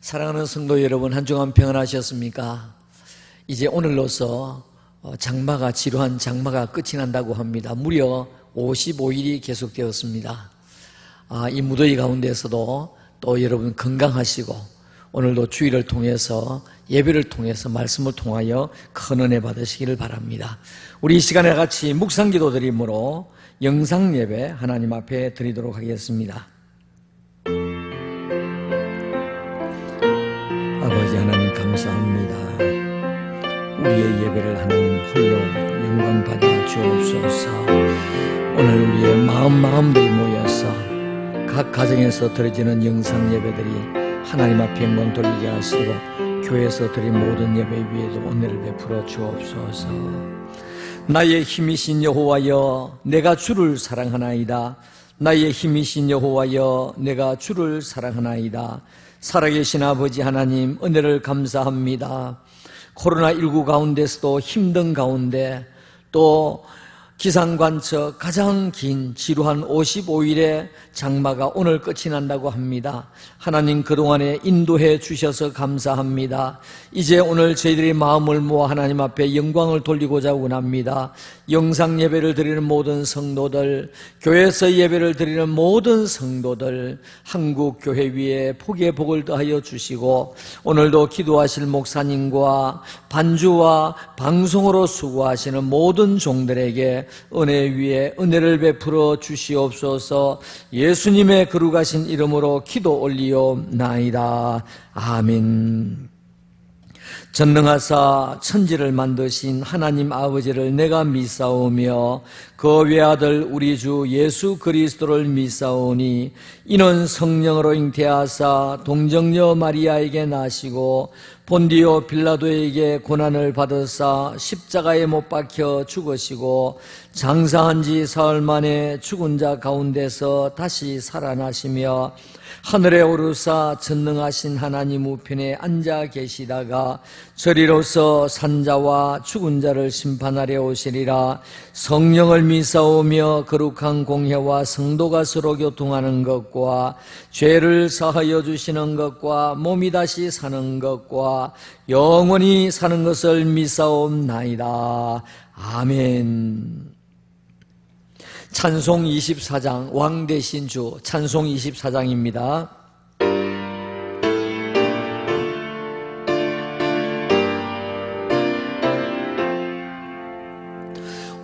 사랑하는 성도 여러분, 한 주간 평안하셨습니까? 이제 오늘로서 장마가 지루한 장마가 끝이 난다고 합니다. 무려 55일이 계속되었습니다. 이 무더위 가운데서도 또 여러분 건강하시고 오늘도 주일을 통해서 예배를 통해서 말씀을 통하여 큰 은혜 받으시기를 바랍니다. 우리 이 시간에 같이 묵상기도 드림으로 영상예배 하나님 앞에 드리도록 하겠습니다. 아버지 하나님 감사합니다. 우리의 예배를 하나님 홀로 영광 받아 주옵소서. 오늘 우리의 마음들이 모여서 각 가정에서 드려지는 영상 예배들이 하나님 앞에 영광 돌리게 하시고 교회에서 드린 모든 예배 위에도 은혜를 베풀어 주옵소서. 나의 힘이신 여호와여, 내가 주를 사랑하나이다. 나의 힘이신 여호와여, 내가 주를 사랑하나이다. 살아계신 아버지 하나님, 은혜를 감사합니다. 코로나19 가운데서도 힘든 가운데 또 기상관측 가장 긴 지루한 55일의 장마가 오늘 끝이 난다고 합니다. 하나님 그동안에 인도해 주셔서 감사합니다. 이제 오늘 저희들의 마음을 모아 하나님 앞에 영광을 돌리고자 원합니다. 영상 예배를 드리는 모든 성도들, 교회에서 예배를 드리는 모든 성도들, 한국 교회 위에 복의 복을 더하여 주시고 오늘도 기도하실 목사님과 반주와 방송으로 수고하시는 모든 종들에게 은혜 위에 은혜를 베풀어 주시옵소서. 예수님의 거룩하신 이름으로 기도 올리옵나이다. 아멘. 전능하사 천지를 만드신 하나님 아버지를 내가 믿사오며 그 외아들 우리 주 예수 그리스도를 믿사오니 이는 성령으로 잉태하사 동정녀 마리아에게 나시고 본디오 빌라도에게 고난을 받으사 십자가에 못 박혀 죽으시고 장사한 지 사흘 만에 죽은 자 가운데서 다시 살아나시며 하늘에 오르사 전능하신 하나님 우편에 앉아 계시다가 저리로서 산자와 죽은 자를 심판하려 오시리라. 성령을 믿사오며 거룩한 공회와 성도가 서로 교통하는 것과 죄를 사하여 주시는 것과 몸이 다시 사는 것과 영원히 사는 것을 믿사옵나이다. 아멘. 찬송 24장, 왕 대신 주 찬송 24장입니다.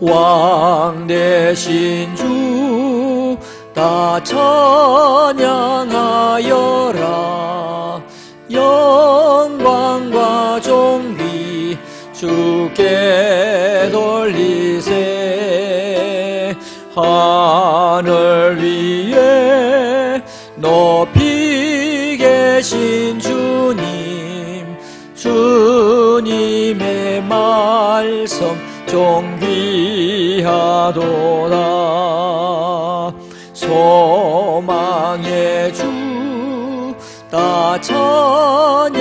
왕 대신 주 다 찬양하여라. 영광과 존귀 주께 돌리세. 하늘 위에 높이 계신 주님, 주님의 말씀 존귀하도다. 소망의 주 다 찬양하여라.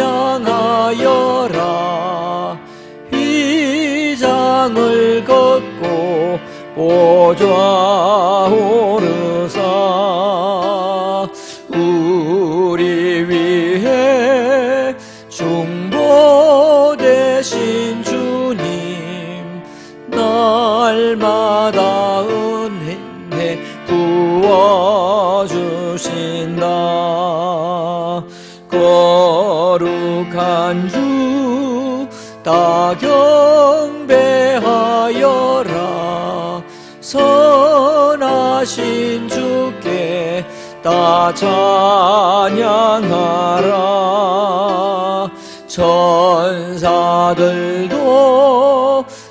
휘장을 걷고 보좌 오르사 우리 위해 중보되신 주님, 날마다 은혜 부어주신다. 거룩한 주 다 경배하여라. 선하신 주께 다 찬양하라. 천사들도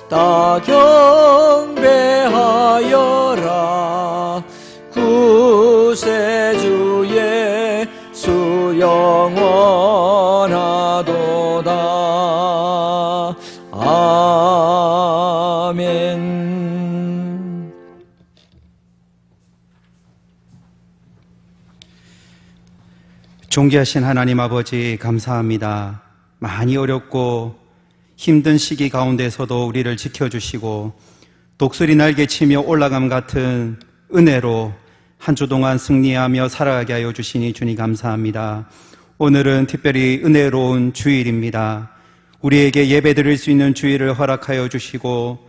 다 경배하여라. 구세주의 수 영원하도다. 아멘. 존귀하신 하나님 아버지 감사합니다. 많이 어렵고 힘든 시기 가운데서도 우리를 지켜주시고 독수리 날개치며 올라감 같은 은혜로 한 주 동안 승리하며 살아가게 하여 주시니 주님 감사합니다. 오늘은 특별히 은혜로운 주일입니다. 우리에게 예배 드릴 수 있는 주일을 허락하여 주시고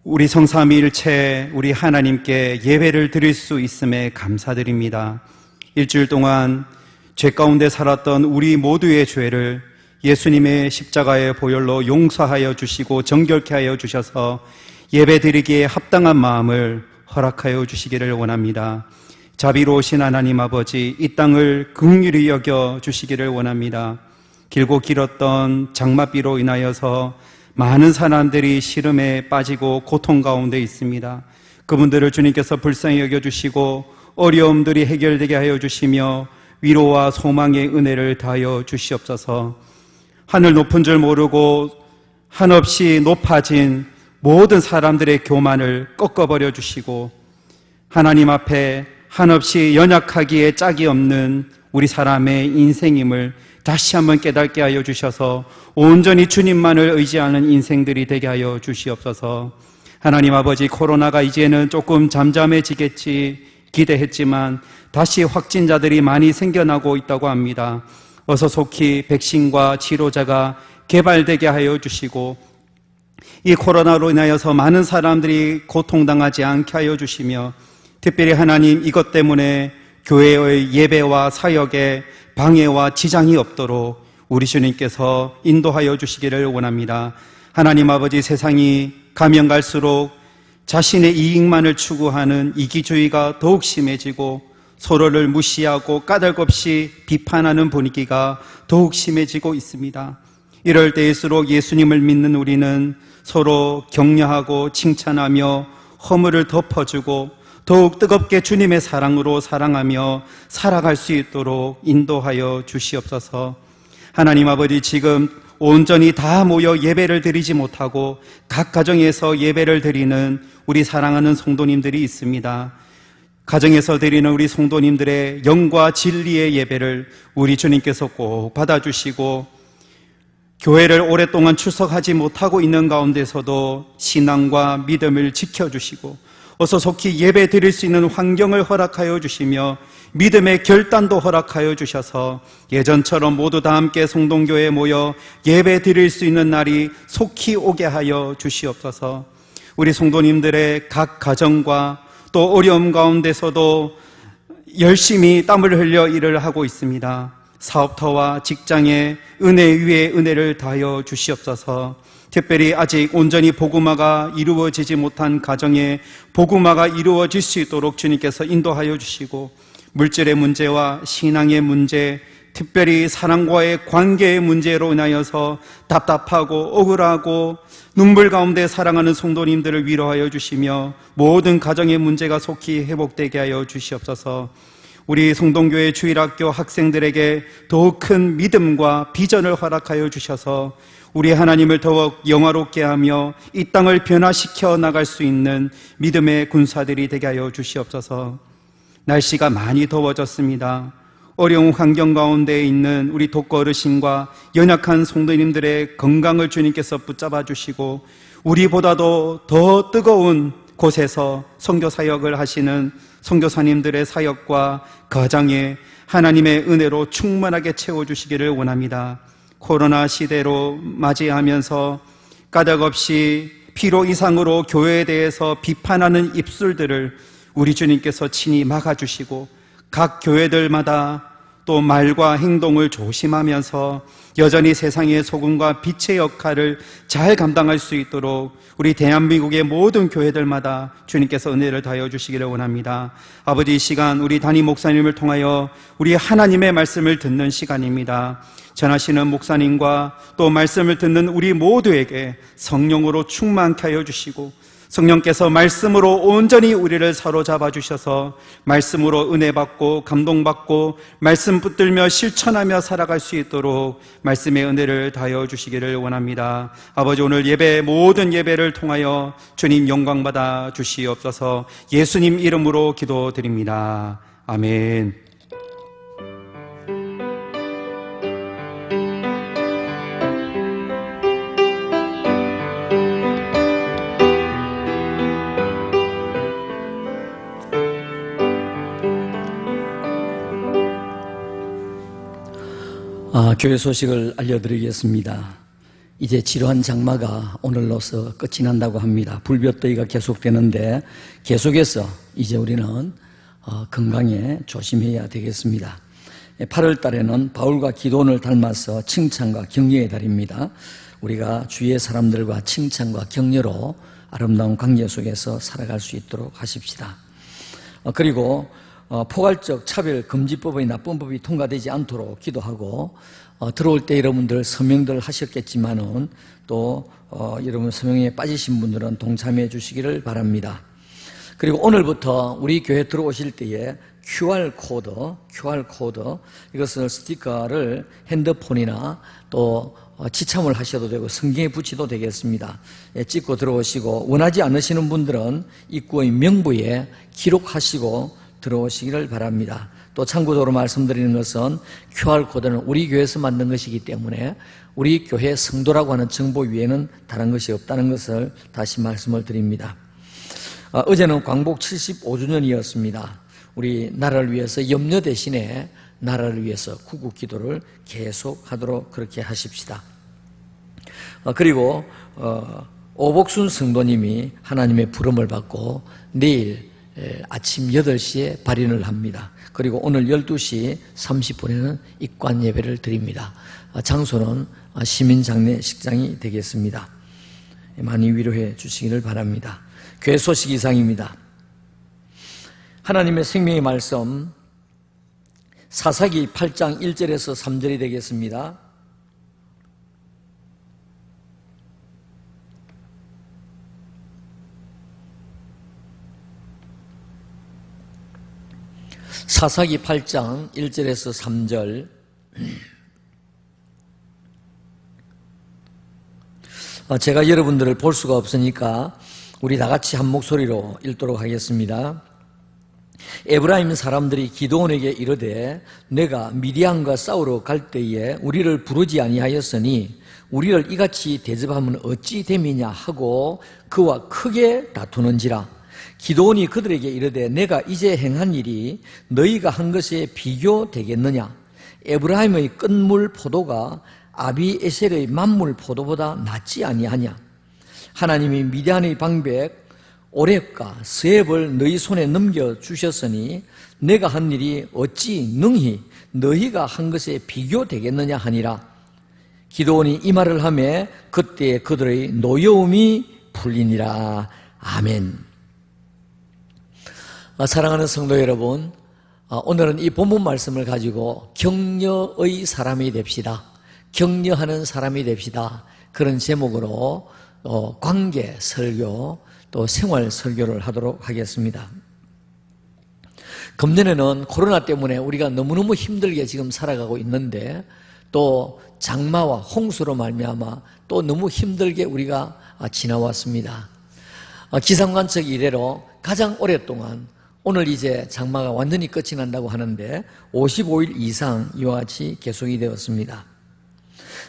우리 성삼위일체 우리 하나님께 예배를 드릴 수 있음에 감사드립니다. 일주일 동안 죄 가운데 살았던 우리 모두의 죄를 예수님의 십자가의 보혈로 용서하여 주시고 정결케 하여 주셔서 예배 드리기에 합당한 마음을 허락하여 주시기를 원합니다. 자비로우신 하나님 아버지, 이 땅을 긍휼히 여겨 주시기를 원합니다. 길고 길었던 장마비로 인하여서 많은 사람들이 시름에 빠지고 고통 가운데 있습니다. 그분들을 주님께서 불쌍히 여겨주시고 어려움들이 해결되게 하여 주시며 위로와 소망의 은혜를 다하여 주시옵소서. 하늘 높은 줄 모르고 한없이 높아진 모든 사람들의 교만을 꺾어버려 주시고 하나님 앞에 한없이 연약하기에 짝이 없는 우리 사람의 인생임을 다시 한번 깨닫게 하여 주셔서 온전히 주님만을 의지하는 인생들이 되게 하여 주시옵소서. 하나님 아버지, 코로나가 이제는 조금 잠잠해지겠지 기대했지만 다시 확진자들이 많이 생겨나고 있다고 합니다. 어서 속히 백신과 치료제가 개발되게 하여 주시고 이 코로나로 인하여서 많은 사람들이 고통당하지 않게 하여 주시며 특별히 하나님, 이것 때문에 교회의 예배와 사역에 방해와 지장이 없도록 우리 주님께서 인도하여 주시기를 원합니다. 하나님 아버지, 세상이 가면 갈수록 자신의 이익만을 추구하는 이기주의가 더욱 심해지고 서로를 무시하고 까닭없이 비판하는 분위기가 더욱 심해지고 있습니다. 이럴 때일수록 예수님을 믿는 우리는 서로 격려하고 칭찬하며 허물을 덮어주고 더욱 뜨겁게 주님의 사랑으로 사랑하며 살아갈 수 있도록 인도하여 주시옵소서. 하나님 아버지, 지금 온전히 다 모여 예배를 드리지 못하고 각 가정에서 예배를 드리는 우리 사랑하는 성도님들이 있습니다. 가정에서 드리는 우리 성도님들의 영과 진리의 예배를 우리 주님께서 꼭 받아주시고 교회를 오랫동안 출석하지 못하고 있는 가운데서도 신앙과 믿음을 지켜주시고 어서 속히 예배 드릴 수 있는 환경을 허락하여 주시며 믿음의 결단도 허락하여 주셔서 예전처럼 모두 다 함께 성동교회에 모여 예배 드릴 수 있는 날이 속히 오게 하여 주시옵소서. 우리 성도님들의 각 가정과 또 어려움 가운데서도 열심히 땀을 흘려 일을 하고 있습니다. 사업터와 직장에 은혜 위에 은혜를 다하여 주시옵소서. 특별히 아직 온전히 복음화가 이루어지지 못한 가정에 복음화가 이루어질 수 있도록 주님께서 인도하여 주시고 물질의 문제와 신앙의 문제, 특별히 사랑과의 관계의 문제로 인하여서 답답하고 억울하고 눈물 가운데 사랑하는 성도님들을 위로하여 주시며 모든 가정의 문제가 속히 회복되게 하여 주시옵소서. 우리 성동교회 주일학교 학생들에게 더욱 큰 믿음과 비전을 허락하여 주셔서 우리 하나님을 더욱 영화롭게 하며 이 땅을 변화시켜 나갈 수 있는 믿음의 군사들이 되게 하여 주시옵소서. 날씨가 많이 더워졌습니다. 어려운 환경 가운데 있는 우리 독거 어르신과 연약한 성도님들의 건강을 주님께서 붙잡아 주시고 우리보다도 더 뜨거운 곳에서 선교 사역을 하시는 선교사님들의 사역과 가정에 하나님의 은혜로 충만하게 채워주시기를 원합니다. 코로나 시대로 맞이하면서 까닭없이 필요 이상으로 교회에 대해서 비판하는 입술들을 우리 주님께서 친히 막아주시고 각 교회들마다 또 말과 행동을 조심하면서 여전히 세상의 소금과 빛의 역할을 잘 감당할 수 있도록 우리 대한민국의 모든 교회들마다 주님께서 은혜를 다하여 주시기를 원합니다. 아버지, 이 시간 우리 담임 목사님을 통하여 우리 하나님의 말씀을 듣는 시간입니다. 전하시는 목사님과 또 말씀을 듣는 우리 모두에게 성령으로 충만케 하여 주시고 성령께서 말씀으로 온전히 우리를 사로잡아 주셔서 말씀으로 은혜 받고 감동받고 말씀 붙들며 실천하며 살아갈 수 있도록 말씀의 은혜를 다하여 주시기를 원합니다. 아버지, 오늘 예배 모든 예배를 통하여 주님 영광 받아 주시옵소서. 예수님 이름으로 기도드립니다. 아멘. 교회 소식을 알려드리겠습니다. 이제 지루한 장마가 오늘로서 끝이 난다고 합니다. 불볕더위가 계속되는데 계속해서 이제 우리는 건강에 조심해야 되겠습니다. 8월 달에는 바울과 기도원을 닮아서 칭찬과 격려의 달입니다. 우리가 주위의 사람들과 칭찬과 격려로 아름다운 관계 속에서 살아갈 수 있도록 하십시다. 그리고 포괄적 차별 금지법의 나쁜 법이 통과되지 않도록 기도하고, 들어올 때 여러분들 서명들 하셨겠지만은 또 여러분 서명에 빠지신 분들은 동참해 주시기를 바랍니다. 그리고 오늘부터 우리 교회 들어오실 때에 QR코드 이것을 스티커를 핸드폰이나 또 지참을 하셔도 되고 성경에 붙여도 되겠습니다. 찍고 들어오시고, 원하지 않으시는 분들은 입구의 명부에 기록하시고 들어오시기를 바랍니다. 또 참고적으로 말씀드리는 것은 QR코드는 우리 교회에서 만든 것이기 때문에 우리 교회 성도라고 하는 정보 위에는 다른 것이 없다는 것을 다시 말씀을 드립니다. 어제는 광복 75주년이었습니다. 우리 나라를 위해서 염려 대신에 나라를 위해서 구국 기도를 계속하도록 그렇게 하십시다. 그리고 오복순 성도님이 하나님의 부름을 받고 내일 아침 8시에 발인을 합니다. 그리고 오늘 12시 30분에는 입관 예배를 드립니다. 장소는 시민장례식장이 되겠습니다. 많이 위로해 주시기를 바랍니다. 교회 소식 이상입니다. 하나님의 생명의 말씀 사사기 8장 1절에서 3절이 되겠습니다. 사사기 8장 1절에서 3절. 제가 여러분들을 볼 수가 없으니까 우리 다 같이 한 목소리로 읽도록 하겠습니다. 에브라임 사람들이 기드온에게 이르되 내가 미디안과 싸우러 갈 때에 우리를 부르지 아니하였으니 우리를 이같이 대접하면 어찌 됨이냐 하고 그와 크게 다투는지라. 기드온이 그들에게 이르되 내가 이제 행한 일이 너희가 한 것에 비교되겠느냐? 에브라임의 끝물 포도가 아비에셀의 만물 포도보다 낫지 아니하냐? 하나님이 미디안의 방백 오렙과 스웹을 너희 손에 넘겨주셨으니 내가 한 일이 어찌 능히 너희가 한 것에 비교되겠느냐 하니라. 기드온이 이 말을 하매 그때 그들의 노여움이 풀리니라. 아멘. 사랑하는 성도 여러분, 오늘은 이 본문 말씀을 가지고 격려의 사람이 됩시다. 격려하는 사람이 됩시다. 그런 제목으로 관계 설교 또 생활 설교를 하도록 하겠습니다. 금년에는 코로나 때문에 우리가 너무너무 힘들게 지금 살아가고 있는데 또 장마와 홍수로 말미암아 또 너무 힘들게 우리가 지나왔습니다. 기상관측 이래로 가장 오랫동안, 오늘 이제 장마가 완전히 끝이 난다고 하는데 55일 이상 이와 같이 계속이 되었습니다.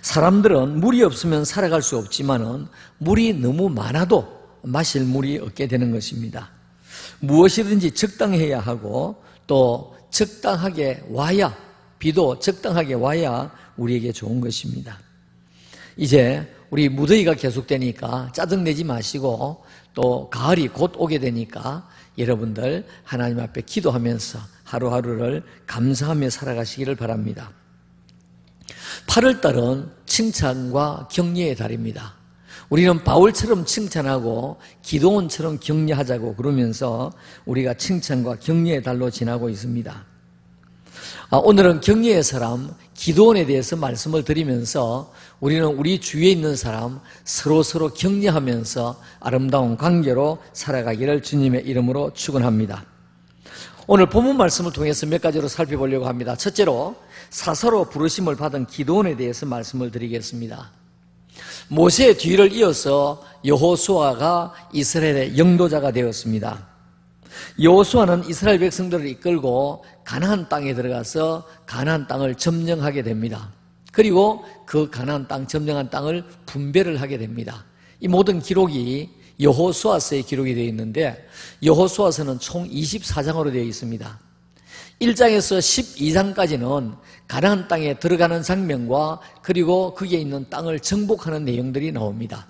사람들은 물이 없으면 살아갈 수 없지만은 물이 너무 많아도 마실 물이 없게 되는 것입니다. 무엇이든지 적당해야 하고 또 적당하게 와야, 비도 적당하게 와야 우리에게 좋은 것입니다. 이제 우리 무더위가 계속되니까 짜증내지 마시고 또 가을이 곧 오게 되니까 여러분들 하나님 앞에 기도하면서 하루하루를 감사하며 살아가시기를 바랍니다. 8월달은 칭찬과 격려의 달입니다. 우리는 바울처럼 칭찬하고 기도원처럼 격려하자고 그러면서 우리가 칭찬과 격려의 달로 지나고 있습니다. 오늘은 격려의 사람 기도원에 대해서 말씀을 드리면서 우리는 우리 주위에 있는 사람 서로 격려하면서 아름다운 관계로 살아가기를 주님의 이름으로 축원합니다. 오늘 본문 말씀을 통해서 몇 가지로 살펴보려고 합니다. 첫째로 사사로 부르심을 받은 기도원에 대해서 말씀을 드리겠습니다. 모세의 뒤를 이어서 여호수아가 이스라엘의 영도자가 되었습니다. 여호수아는 이스라엘 백성들을 이끌고 가나안 땅에 들어가서 가나안 땅을 점령하게 됩니다. 그리고 그 가나안 땅, 점령한 땅을 분배를 하게 됩니다. 이 모든 기록이 여호수아서에 기록이 되어 있는데 여호수아서는 총 24장으로 되어 있습니다. 1장에서 12장까지는 가나안 땅에 들어가는 장면과 그리고 거기에 있는 땅을 정복하는 내용들이 나옵니다.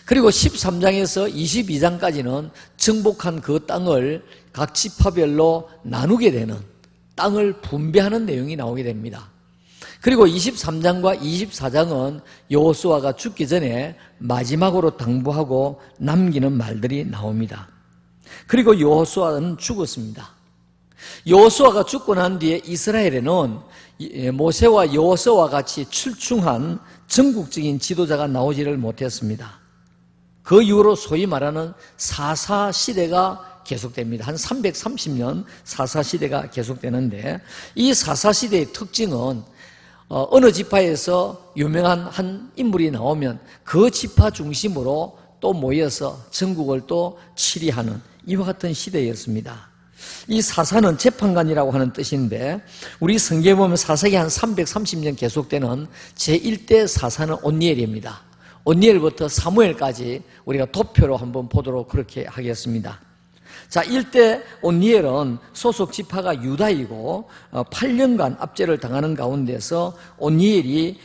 그리고 13장에서 22장까지는 정복한 그 땅을 각 지파별로 나누게 되는, 땅을 분배하는 내용이 나오게 됩니다. 그리고 23장과 24장은 여호수아가 죽기 전에 마지막으로 당부하고 남기는 말들이 나옵니다. 그리고 여호수아는 죽었습니다. 여호수아가 죽고 난 뒤에 이스라엘에는 모세와 여호수아와 같이 출중한 전국적인 지도자가 나오지를 못했습니다. 그 이후로 소위 말하는 사사시대가 계속됩니다. 한 330년 사사시대가 계속되는데, 이 사사시대의 특징은 어느 지파에서 유명한 한 인물이 나오면 그 지파 중심으로 또 모여서 전국을 또 치리하는 이와 같은 시대였습니다. 이 사사는 재판관이라고 하는 뜻인데, 우리 성경에 보면 사사기 한 330년 계속되는 제1대 사사는 온니엘입니다. 온니엘부터 사무엘까지 우리가 도표로 한번 보도록 그렇게 하겠습니다. 자, 1대 온니엘은 소속 지파가 유다이고 8년간 압제를 당하는 가운데서 온니엘이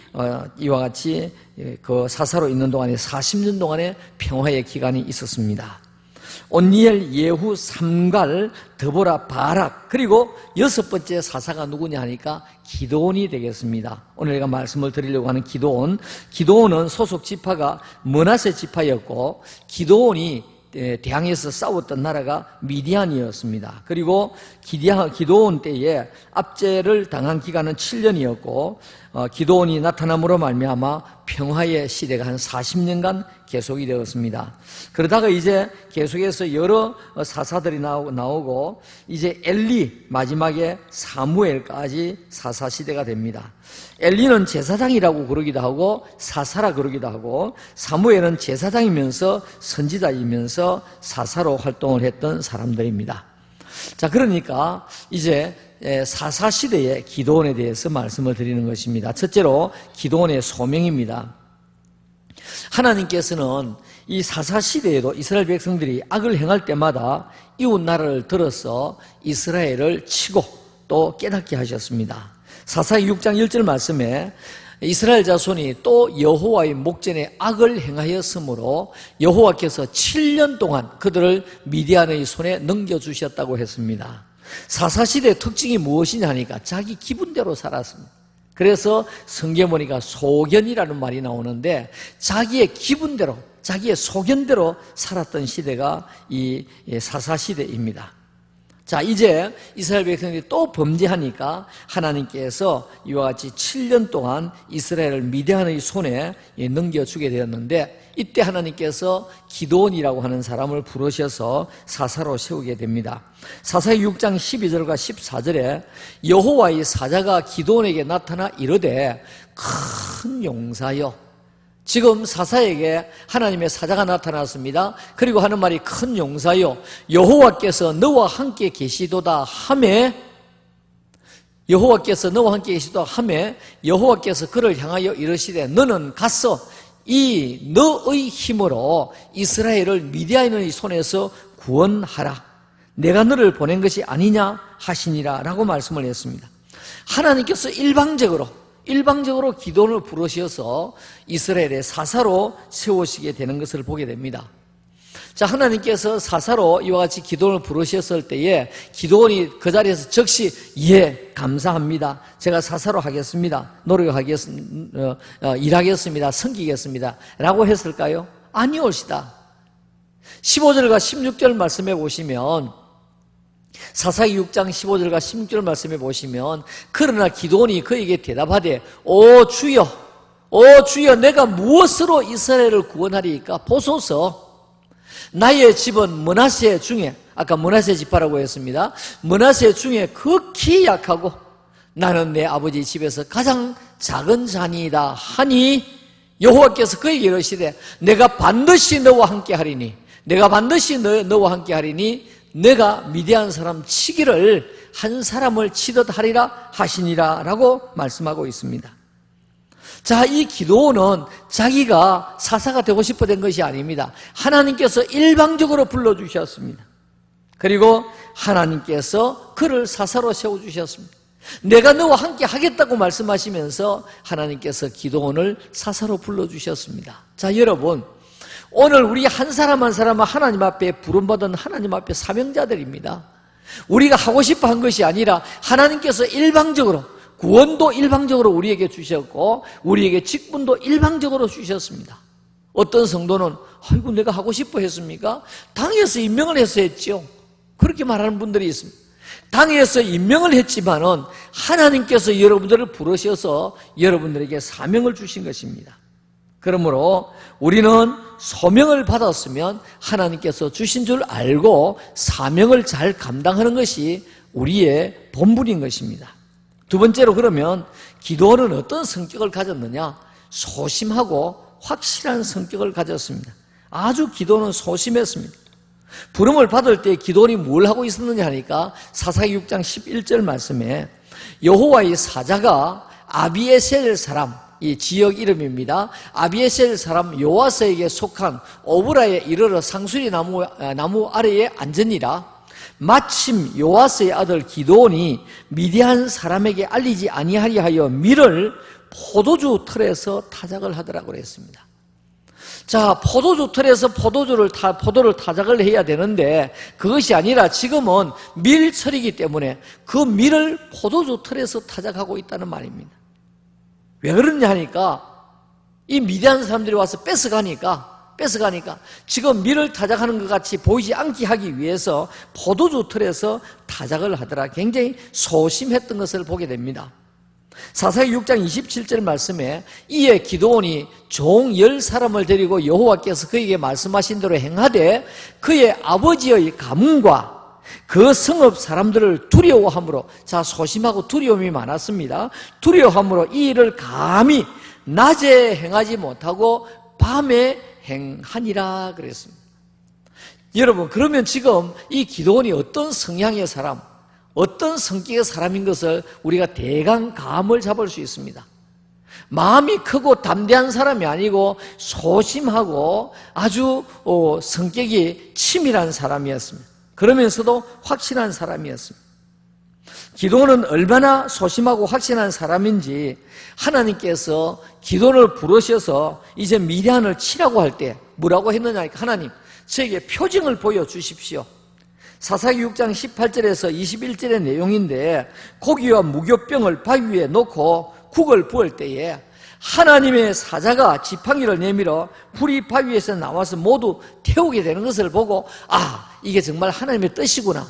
이와 같이 그 사사로 있는 동안에 40년 동안의 평화의 기간이 있었습니다. 온니엘, 예후, 삼갈, 드보라, 바락, 그리고 6번째 사사가 누구냐 하니까 기드온이 되겠습니다. 오늘 제가 말씀을 드리려고 하는 기드온은 소속 지파가 므낫세 지파였고, 기드온이 대항해서 싸웠던 나라가 미디안이었습니다. 그리고 기드온 때에 압제를 당한 기간은 7년이었고, 기드온이 나타남으로 말미암아 평화의 시대가 한 40년간 계속이 되었습니다. 그러다가 이제 계속해서 여러 사사들이 나오고 이제 엘리, 마지막에 사무엘까지 사사 시대가 됩니다. 엘리는 제사장이라고 그러기도 하고 사사라 그러기도 하고, 사무엘은 제사장이면서 선지자이면서 사사로 활동을 했던 사람들입니다. 자, 그러니까 이제 사사시대의 기드온에 대해서 말씀을 드리는 것입니다. 첫째로 기드온의 소명입니다. 하나님께서는 이 사사시대에도 이스라엘 백성들이 악을 행할 때마다 이웃 나라를 들어서 이스라엘을 치고 또 깨닫게 하셨습니다. 사사기 6장 1절 말씀에 이스라엘 자손이 또 여호와의 목전에 악을 행하였으므로 여호와께서 7년 동안 그들을 미디안의 손에 넘겨주셨다고 했습니다. 사사시대의 특징이 무엇이냐 하니까 자기 기분대로 살았습니다. 그래서 성경에 보니까 소견이라는 말이 나오는데, 자기의 기분대로, 자기의 소견대로 살았던 시대가 이 사사시대입니다. 자, 이제 이스라엘 백성들이 또 범죄하니까 하나님께서 이와 같이 7년 동안 이스라엘을 미디안의 손에 넘겨주게 되었는데, 이때 하나님께서 기드온이라고 하는 사람을 부르셔서 사사로 세우게 됩니다. 사사기 6장 12절과 14절에 여호와의 사자가 기드온에게 나타나 이르되 큰 용사여, 지금 사사에게 하나님의 사자가 나타났습니다. 그리고 하는 말이 큰 용사여, 여호와께서 너와 함께 계시도다 하매, 여호와께서 너와 함께 계시도다 하매 여호와께서 그를 향하여 이르시되 너는 가서 이 너의 힘으로 이스라엘을 미디안의 손에서 구원하라. 내가 너를 보낸 것이 아니냐 하시니라 라고 말씀을 했습니다. 하나님께서 일방적으로 기드온을 부르셔서 이스라엘의 사사로 세우시게 되는 것을 보게 됩니다. 자, 하나님께서 사사로 이와 같이 기드온을 부르셨을 때에 기드온이 그 자리에서 즉시 예, 감사합니다. 제가 사사로 하겠습니다. 노력하겠습니다. 일하겠습니다. 섬기겠습니다. 라고 했을까요? 아니올시다. 15절과 16절 말씀해 보시면, 사사기 6장 15절과 16절 말씀해 보시면, 그러나 기드온이 그에게 대답하되 오 주여 내가 무엇으로 이스라엘을 구원하리이까? 보소서, 나의 집은 므낫세 중에, 아까 므낫세 지파라고 했습니다. 므낫세 중에 극히 약하고 나는 내 아버지 집에서 가장 작은 자니이다 하니 여호와께서 그에게 이르시되 내가 반드시 너와 함께 하리니 내가 미디안 사람 치기를 한 사람을 치듯 하리라 하시니라 라고 말씀하고 있습니다. 자, 이 기드온은 자기가 사사가 되고 싶어 된 것이 아닙니다. 하나님께서 일방적으로 불러주셨습니다. 그리고 하나님께서 그를 사사로 세워주셨습니다. 내가 너와 함께 하겠다고 말씀하시면서 하나님께서 기드온을 사사로 불러주셨습니다. 자, 여러분, 오늘 우리 한 사람 한 사람은 하나님 앞에 부름받은 하나님 앞에 사명자들입니다. 우리가 하고 싶어 한 것이 아니라 하나님께서 일방적으로, 구원도 일방적으로 우리에게 주셨고 우리에게 직분도 일방적으로 주셨습니다. 어떤 성도는 아이고 내가 하고 싶어 했습니까? 당에서 임명을 해서 했죠. 그렇게 말하는 분들이 있습니다. 당에서 임명을 했지만은 하나님께서 여러분들을 부르셔서 여러분들에게 사명을 주신 것입니다. 그러므로 우리는 소명을 받았으면 하나님께서 주신 줄 알고 사명을 잘 감당하는 것이 우리의 본분인 것입니다. 두 번째로, 그러면 기드온은 어떤 성격을 가졌느냐? 소심하고 확실한 성격을 가졌습니다. 아주 기드온은 소심했습니다. 부름을 받을 때 기드온이 뭘 하고 있었느냐 하니까 사사기 6장 11절 말씀에 여호와의 사자가 아비에셀 사람, 이 지역 이름입니다. 아비에셀 사람 요아스에게 속한 오브라에 이르러 상수리 나무 아래에 앉으니라. 마침 요아스의 아들 기드온이 미디안 사람에게 알리지 아니하리 하여 밀을 포도주 틀에서 타작을 하더라고 그랬습니다. 자, 포도주 틀에서 포도를 타작을 해야 되는데 그것이 아니라 지금은 밀철이기 때문에 그 밀을 포도주 틀에서 타작하고 있다는 말입니다. 왜 그러냐 하니까 이 미디안 사람들이 와서 뺏어가니까 지금 밀을 타작하는 것 같이 보이지 않게 하기 위해서 포도주 틀에서 타작을 하더라. 굉장히 소심했던 것을 보게 됩니다. 사사기 6장 27절 말씀에 이에 기드온이 종 10사람을 데리고 여호와께서 그에게 말씀하신 대로 행하되 그의 아버지의 가문과 그 성읍 사람들을 두려워함으로, 자, 소심하고 두려움이 많았습니다. 두려워함으로 이 일을 감히 낮에 행하지 못하고 밤에 행하니라 그랬습니다. 여러분, 그러면 지금 이 기드온이 어떤 성향의 사람, 어떤 성격의 사람인 것을 우리가 대강 감을 잡을 수 있습니다. 마음이 크고 담대한 사람이 아니고 소심하고 아주 성격이 치밀한 사람이었습니다. 그러면서도 확실한 사람이었습니다. 기드온은 얼마나 소심하고 확실한 사람인지 하나님께서 기드온을 부르셔서 이제 미디안을 치라고 할 때 뭐라고 했느냐 하니까 하나님, 저에게 표징을 보여주십시오. 사사기 6장 18절에서 21절의 내용인데 고기와 무교병을 바위 위에 놓고 국을 부을 때에 하나님의 사자가 지팡이를 내밀어 불이 바위에서 나와서 모두 태우게 되는 것을 보고 이게 정말 하나님의 뜻이구나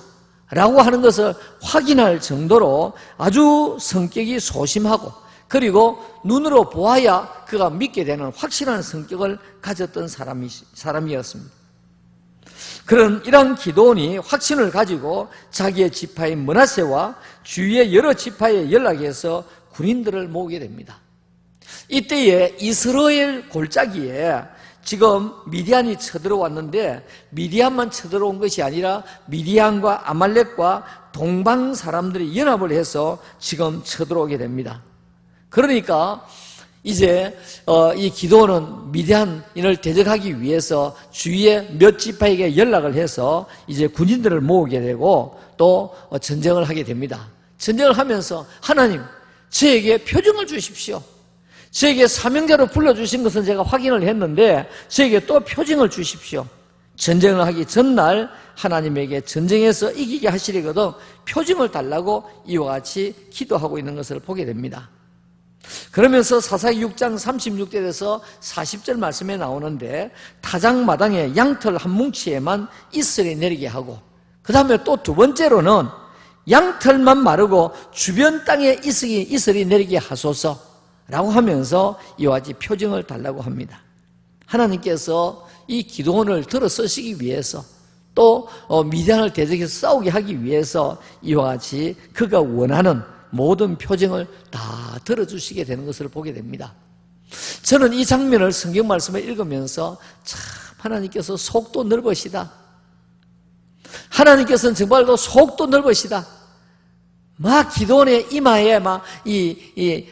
라고 하는 것을 확인할 정도로 아주 성격이 소심하고 그리고 눈으로 보아야 그가 믿게 되는 확실한 성격을 가졌던 사람이었습니다. 그런 이런 기드온이 확신을 가지고 자기의 지파인 므낫세와 주위의 여러 지파에 연락해서 군인들을 모으게 됩니다. 이때에 이스라엘 골짜기에 지금 미디안이 쳐들어왔는데 미디안만 쳐들어온 것이 아니라 미디안과 아말렉과 동방 사람들이 연합을 해서 지금 쳐들어오게 됩니다. 그러니까 이제 이 기드온은 미디안인을 대적하기 위해서 주위의 몇 지파에게 연락을 해서 이제 군인들을 모으게 되고 또 전쟁을 하게 됩니다. 전쟁을 하면서 하나님, 저에게 표징을 주십시오. 저에게 사명자로 불러주신 것은 제가 확인을 했는데 저에게 또 표징을 주십시오. 전쟁을 하기 전날 하나님에게 전쟁에서 이기게 하시려거든 표징을 달라고 이와 같이 기도하고 있는 것을 보게 됩니다. 그러면서 사사기 6장 36절에서 40절 말씀에 나오는데 타작마당에 양털 한 뭉치에만 이슬이 내리게 하고 그 다음에 또 두 번째로는 양털만 마르고 주변 땅에 이슬이 내리게 하소서라고 하면서 이와 같이 표징을 달라고 합니다. 하나님께서 이 기드온을 들어서시기 위해서 또 미디안을 대적해서 싸우게 하기 위해서 이와 같이 그가 원하는 모든 표징을 다 들어주시게 되는 것을 보게 됩니다. 저는 이 장면을 성경 말씀을 읽으면서 참 하나님께서 속도 넓으시다. 하나님께서는 정말로 속도 넓으시다. 막 기드온의 이마에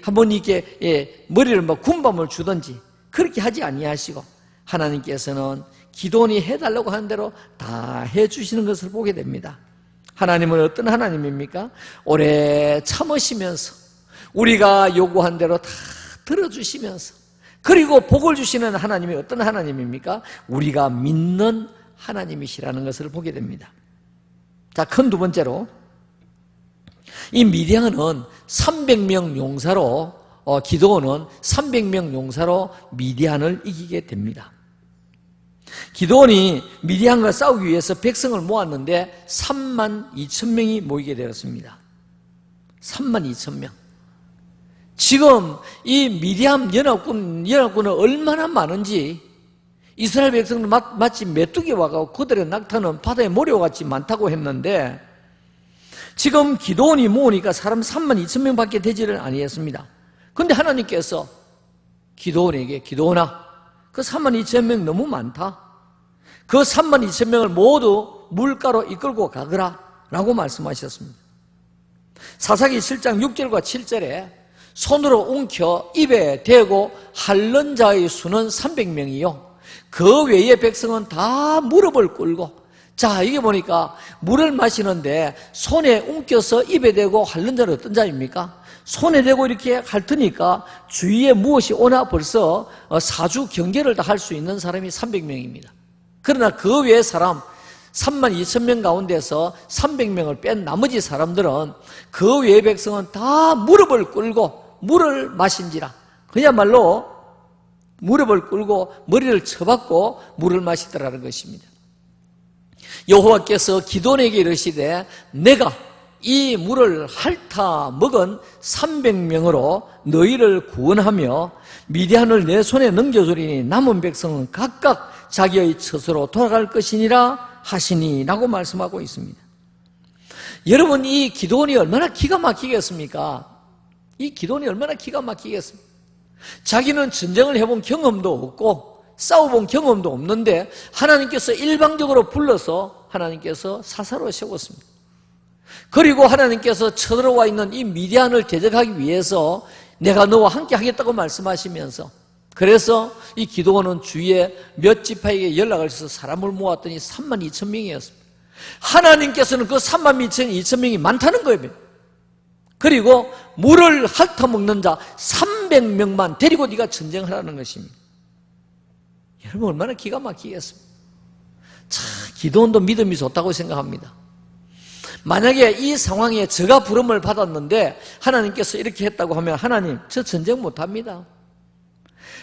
한번 이렇게 머리를 군밤을 주든지 그렇게 하지 아니하시고 하나님께서는 기도원이 해달라고 하는 대로 다 해주시는 것을 보게 됩니다. 하나님은 어떤 하나님입니까? 오래 참으시면서 우리가 요구한 대로 다 들어주시면서, 그리고 복을 주시는 하나님이 어떤 하나님입니까? 우리가 믿는 하나님이시라는 것을 보게 됩니다. 자, 큰 두 번째로, 이 미디안은 300명 용사로, 기드온은 300명 용사로 미디안을 이기게 됩니다. 기드온이 미디안과 싸우기 위해서 백성을 모았는데 32,000명이 모이게 되었습니다. 32,000명. 지금 이 미디안 연합군은 얼마나 많은지, 이스라엘 백성은 마치 메뚜기 와가고 그들의 낙타는 바다에 모래같이 많다고 했는데, 지금 기드온이 모으니까 사람 32,000명밖에 되지를 아니했습니다. 그런데 하나님께서 기드온에게, 기드온아, 그 32,000명 너무 많다. 그 32,000명을 모두 물가로 이끌고 가거라 라고 말씀하셨습니다. 사사기 7장 6절과 7절에 손으로 움켜 입에 대고 핥는 자의 수는 300명이요 그 외의 백성은 다 무릎을 꿇고, 자, 이게 보니까 물을 마시는데 손에 움켜서 입에 대고 핥는 자는 어떤 자입니까? 손에 대고 이렇게 핥으니까 주위에 무엇이 오나 벌써 사주 경계를 다 할 수 있는 사람이 300명입니다. 그러나 그 외의 사람 32,000명 가운데서 300명을 뺀 나머지 사람들은, 그 외의 백성은 다 무릎을 꿇고 물을 마신지라, 그야말로 무릎을 꿇고 머리를 쳐박고 물을 마시더라는 것입니다. 여호와께서 기드온에게 이르시되 내가 이 물을 핥아 먹은 300명으로 너희를 구원하며 미디안을 내 손에 넘겨주리니 남은 백성은 각각 자기의 처소로 돌아갈 것이니라 하시니 라고 말씀하고 있습니다. 여러분, 이 기드온이 얼마나 기가 막히겠습니까? 이 기드온이 얼마나 기가 막히겠습니까? 자기는 전쟁을 해본 경험도 없고 싸워본 경험도 없는데 하나님께서 일방적으로 불러서 하나님께서 사사로 세웠습니다. 그리고 하나님께서 쳐들어와 있는 이 미디안을 대적하기 위해서 내가 너와 함께 하겠다고 말씀하시면서, 그래서 이 기드온은 주위에 몇 지파에게 연락을 해서 사람을 모았더니 32,000명이었습니다. 하나님께서는 그 32,000명이 많다는 거예요. 그리고 물을 핥아먹는 자 300명만 데리고 네가 전쟁하라는 것입니다. 여러분, 얼마나 기가 막히겠습니까? 참, 기드온도 믿음이 좋다고 생각합니다. 만약에 이 상황에 저가 부름을 받았는데 하나님께서 이렇게 했다고 하면, 하나님, 저 전쟁 못합니다.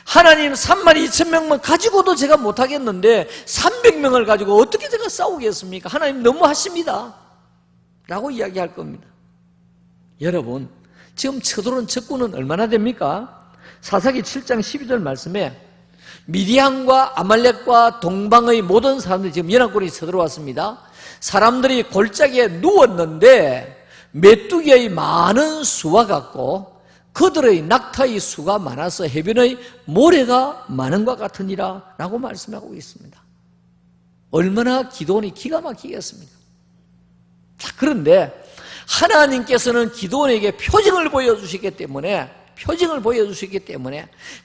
하나님, 32,000명만 가지고도 제가 못하겠는데 300명을 가지고 어떻게 제가 싸우겠습니까? 하나님 너무 하십니다 라고 이야기할 겁니다. 여러분, 지금 쳐들어온 적군은 얼마나 됩니까? 사사기 7장 12절 말씀에 미디안과 아말렉과 동방의 모든 사람들이 지금 연합군이 쳐들어왔습니다. 사람들이 골짜기에 누웠는데 메뚜기의 많은 수와 같고 그들의 낙타의 수가 많아서 해변의 모래가 많은 것 같으니라 라고 말씀하고 있습니다. 얼마나 기드온이 기가 막히겠습니까? 자, 그런데 하나님께서는 기드온에게 표징을 보여주시기 때문에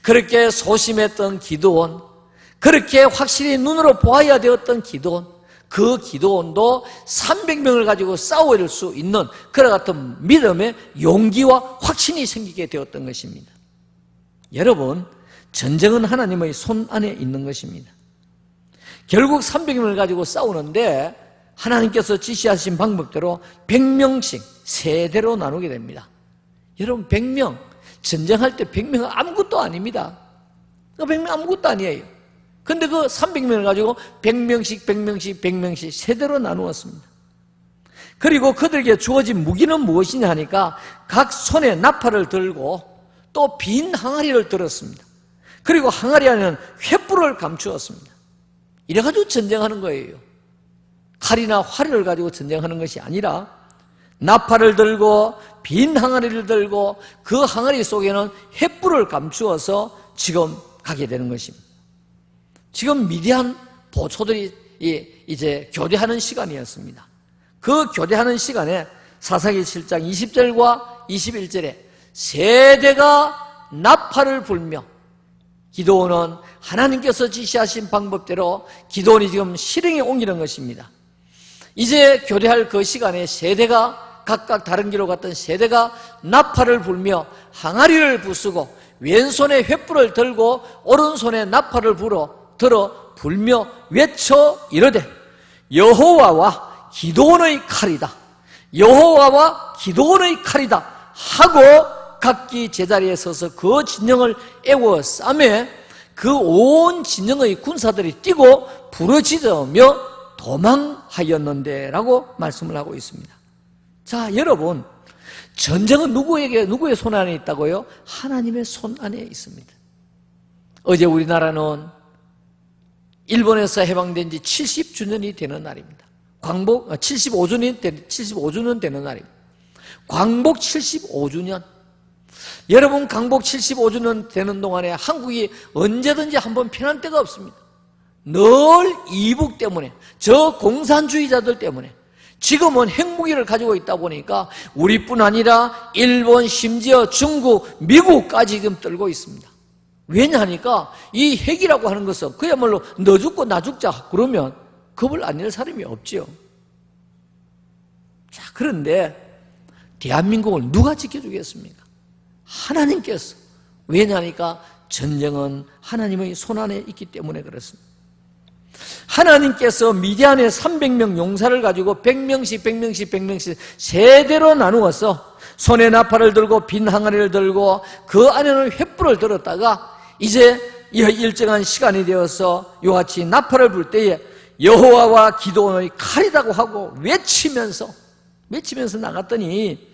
그렇게 소심했던 기드온, 그렇게 확실히 눈으로 보아야 되었던 기드온, 그 기드온도 300명을 가지고 싸울 수 있는 그와 같은 믿음의 용기와 확신이 생기게 되었던 것입니다. 여러분, 전쟁은 하나님의 손 안에 있는 것입니다. 결국 300명을 가지고 싸우는데 하나님께서 지시하신 방법대로 100명씩 세대로 나누게 됩니다. 여러분, 100명, 전쟁할 때 100명은 아무것도 아닙니다. 100명 아무것도 아니에요. 근데 그 300명을 가지고 100명씩 세대로 나누었습니다. 그리고 그들에게 주어진 무기는 무엇이냐 하니까 각 손에 나팔을 들고 또 빈 항아리를 들었습니다. 그리고 항아리 안에는 횃불을 감추었습니다. 이래가지고 전쟁하는 거예요. 칼이나 활을 가지고 전쟁하는 것이 아니라 나팔을 들고 빈 항아리를 들고 그 항아리 속에는 횃불을 감추어서 지금 가게 되는 것입니다. 지금 미디안 보초들이 이제 교대하는 시간이었습니다. 그 교대하는 시간에 사사기 7장 20절과 21절에 세대가 나팔을 불며 기드온은 하나님께서 지시하신 방법대로 기도원이 지금 실행에 옮기는 것입니다. 이제 교대할 그 시간에 세대가 각각 다른 길로 갔던 세대가 나팔을 불며 항아리를 부수고 왼손에 횃불을 들고 오른손에 나팔을 들어 불며 외쳐 이르되 여호와와 기도원의 칼이다, 여호와와 기도원의 칼이다 하고 각기 제자리에 서서 그 진영을 에워싸매 그 온 진영의 군사들이 뛰고 부르짖으며 도망하였는데 라고 말씀을 하고 있습니다. 자, 여러분, 전쟁은 누구의 손 안에 있다고요? 하나님의 손 안에 있습니다. 어제 우리나라는 일본에서 해방된 지 70주년이 되는 날입니다. 75주년 되는 날입니다. 광복 75주년. 여러분, 광복 75주년 되는 동안에 한국이 언제든지 한번 편할 데가 없습니다. 늘 이북 때문에, 저 공산주의자들 때문에. 지금은 핵무기를 가지고 있다 보니까 우리뿐 아니라 일본, 심지어 중국, 미국까지 지금 떨고 있습니다. 왜냐하니까 이 핵이라고 하는 것은 그야말로 너 죽고 나 죽자 그러면 겁을 안 낼 사람이 없지요. 자, 그런데 대한민국을 누가 지켜주겠습니까? 하나님께서. 왜냐하니까 전쟁은 하나님의 손안에 있기 때문에 그렇습니다. 하나님께서 미디안의 300명 용사를 가지고 100명씩 세대로 나누어서 손에 나팔을 들고 빈 항아리를 들고 그 안에는 횃불을 들었다가 이제 일정한 시간이 되어서 이같이 나팔을 불 때에 여호와와 기도원의 칼이라고 하고 외치면서 나갔더니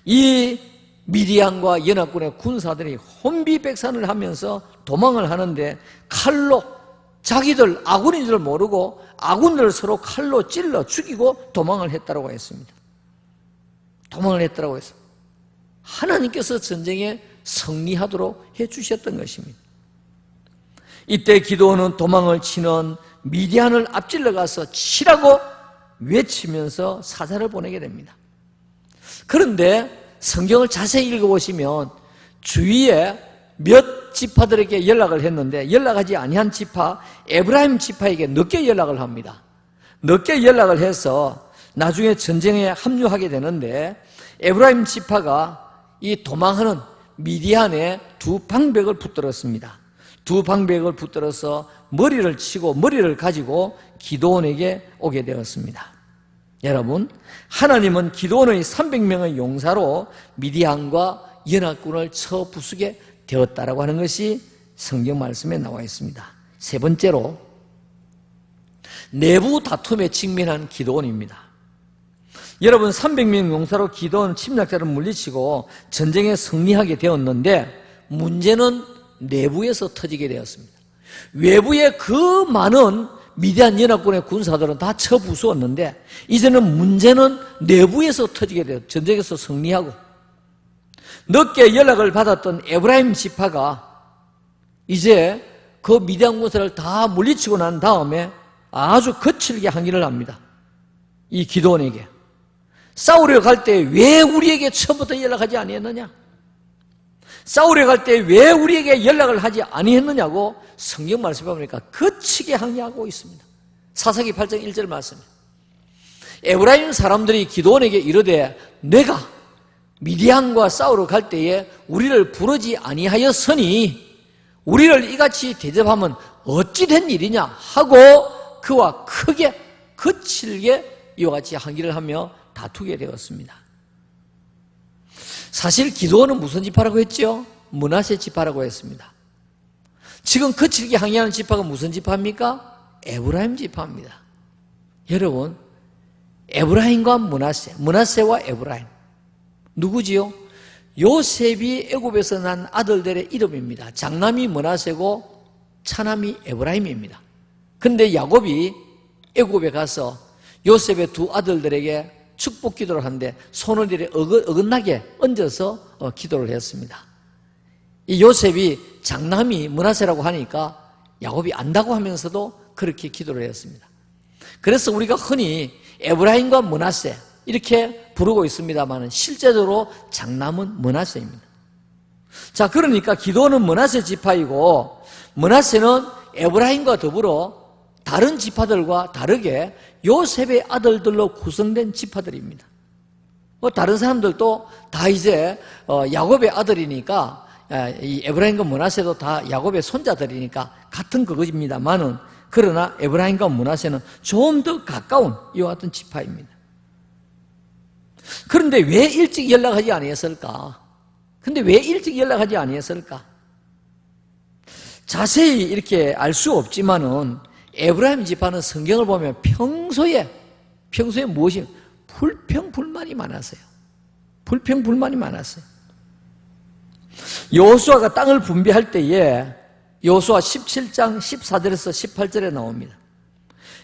이 미디안과 연합군의 군사들이 혼비백산을 하면서 도망을 하는데 칼로 자기들 아군인 줄 모르고 아군들을 서로 칼로 찔러 죽이고 도망을 했다고 했습니다. 도망을 했다고 했습니다. 하나님께서 전쟁에 승리하도록 해주셨던 것입니다. 이때 기도원은 도망을 치는 미디안을 앞질러 가서 치라고 외치면서 사자를 보내게 됩니다. 그런데 성경을 자세히 읽어보시면 주위에 몇 지파들에게 연락을 했는데 연락하지 아니한 지파 에브라임 지파에게 늦게 연락을 합니다. 늦게 연락을 해서 나중에 전쟁에 합류하게 되는데 에브라임 지파가 이 도망하는 미디안에 두 방백을 붙들었습니다. 두 방백을 붙들어서 머리를 치고 머리를 가지고 기도원에게 오게 되었습니다. 여러분, 하나님은 기도원의 300명의 용사로 미디안과 연합군을 쳐 부수게 되었다라고 하는 것이 성경 말씀에 나와 있습니다. 세 번째로 내부 다툼에 직면한 기도원입니다. 여러분, 300명 용사로 기도원 침략자를 물리치고 전쟁에 승리하게 되었는데 문제는 내부에서 터지게 되었습니다. 외부에 그 많은 미디안 연합군의 군사들은 다 쳐부수었는데 이제는 문제는 내부에서 터지게 돼요. 전쟁에서 승리하고 늦게 연락을 받았던 에브라임 지파가 이제 그 미디안 군사를 다 물리치고 난 다음에 아주 거칠게 항의를 합니다. 이 기도원에게 싸우려 갈 때 왜 우리에게 처음부터 연락하지 아니했느냐? 싸우려 갈 때 왜 우리에게 연락을 하지 아니했느냐고 성경 말씀에 보니까 거치게 항의하고 있습니다. 사사기 8장 1절 말씀. 에브라임 사람들이 기도원에게 이르되 내가 미디안과 싸우러 갈 때에 우리를 부르지 아니하였으니 우리를 이같이 대접하면 어찌 된 일이냐 하고 그와 크게 거칠게 이와 같이 항의를 하며 다투게 되었습니다. 사실 기도원은 무슨 지파라고 했죠? 므낫세 지파라고 했습니다. 지금 거칠게 항의하는 지파가 무슨 지파입니까? 에브라임 지파입니다. 여러분, 에브라임과 므낫세와 에브라임 누구지요? 요셉이 애굽에서 난 아들들의 이름입니다. 장남이 므낫세고 차남이 에브라임입니다. 그런데 야곱이 애굽에 가서 요셉의 두 아들들에게 축복 기도를 하는데 손을 이렇게 어긋나게 얹어서 기도를 했습니다. 이 요셉이 장남이 므낫세라고 하니까 야곱이 안다고 하면서도 그렇게 기도를 했습니다. 그래서 우리가 흔히 에브라임과 므낫세 이렇게 부르고 있습니다만 실제적으로 장남은 므낫세입니다. 자, 그러니까 기도원은 므낫세 지파이고 므낫세는 에브라임과 더불어 다른 지파들과 다르게 요셉의 아들들로 구성된 지파들입니다. 다른 사람들도 다 이제 야곱의 아들이니까, 이 에브라임과 므낫세도 다 야곱의 손자들이니까 같은 그것입니다만은, 그러나 에브라임과 므낫세는 좀 더 가까운 이와 같은 지파입니다. 그런데 왜 일찍 연락하지 아니했을까? 자세히 이렇게 알 수 없지만은 에브라임 지파는 성경을 보면 평소에 무엇이 불평불만이 많았어요. 여호수아가 땅을 분배할 때에 여호수아 17장 14절에서 18절에 나옵니다.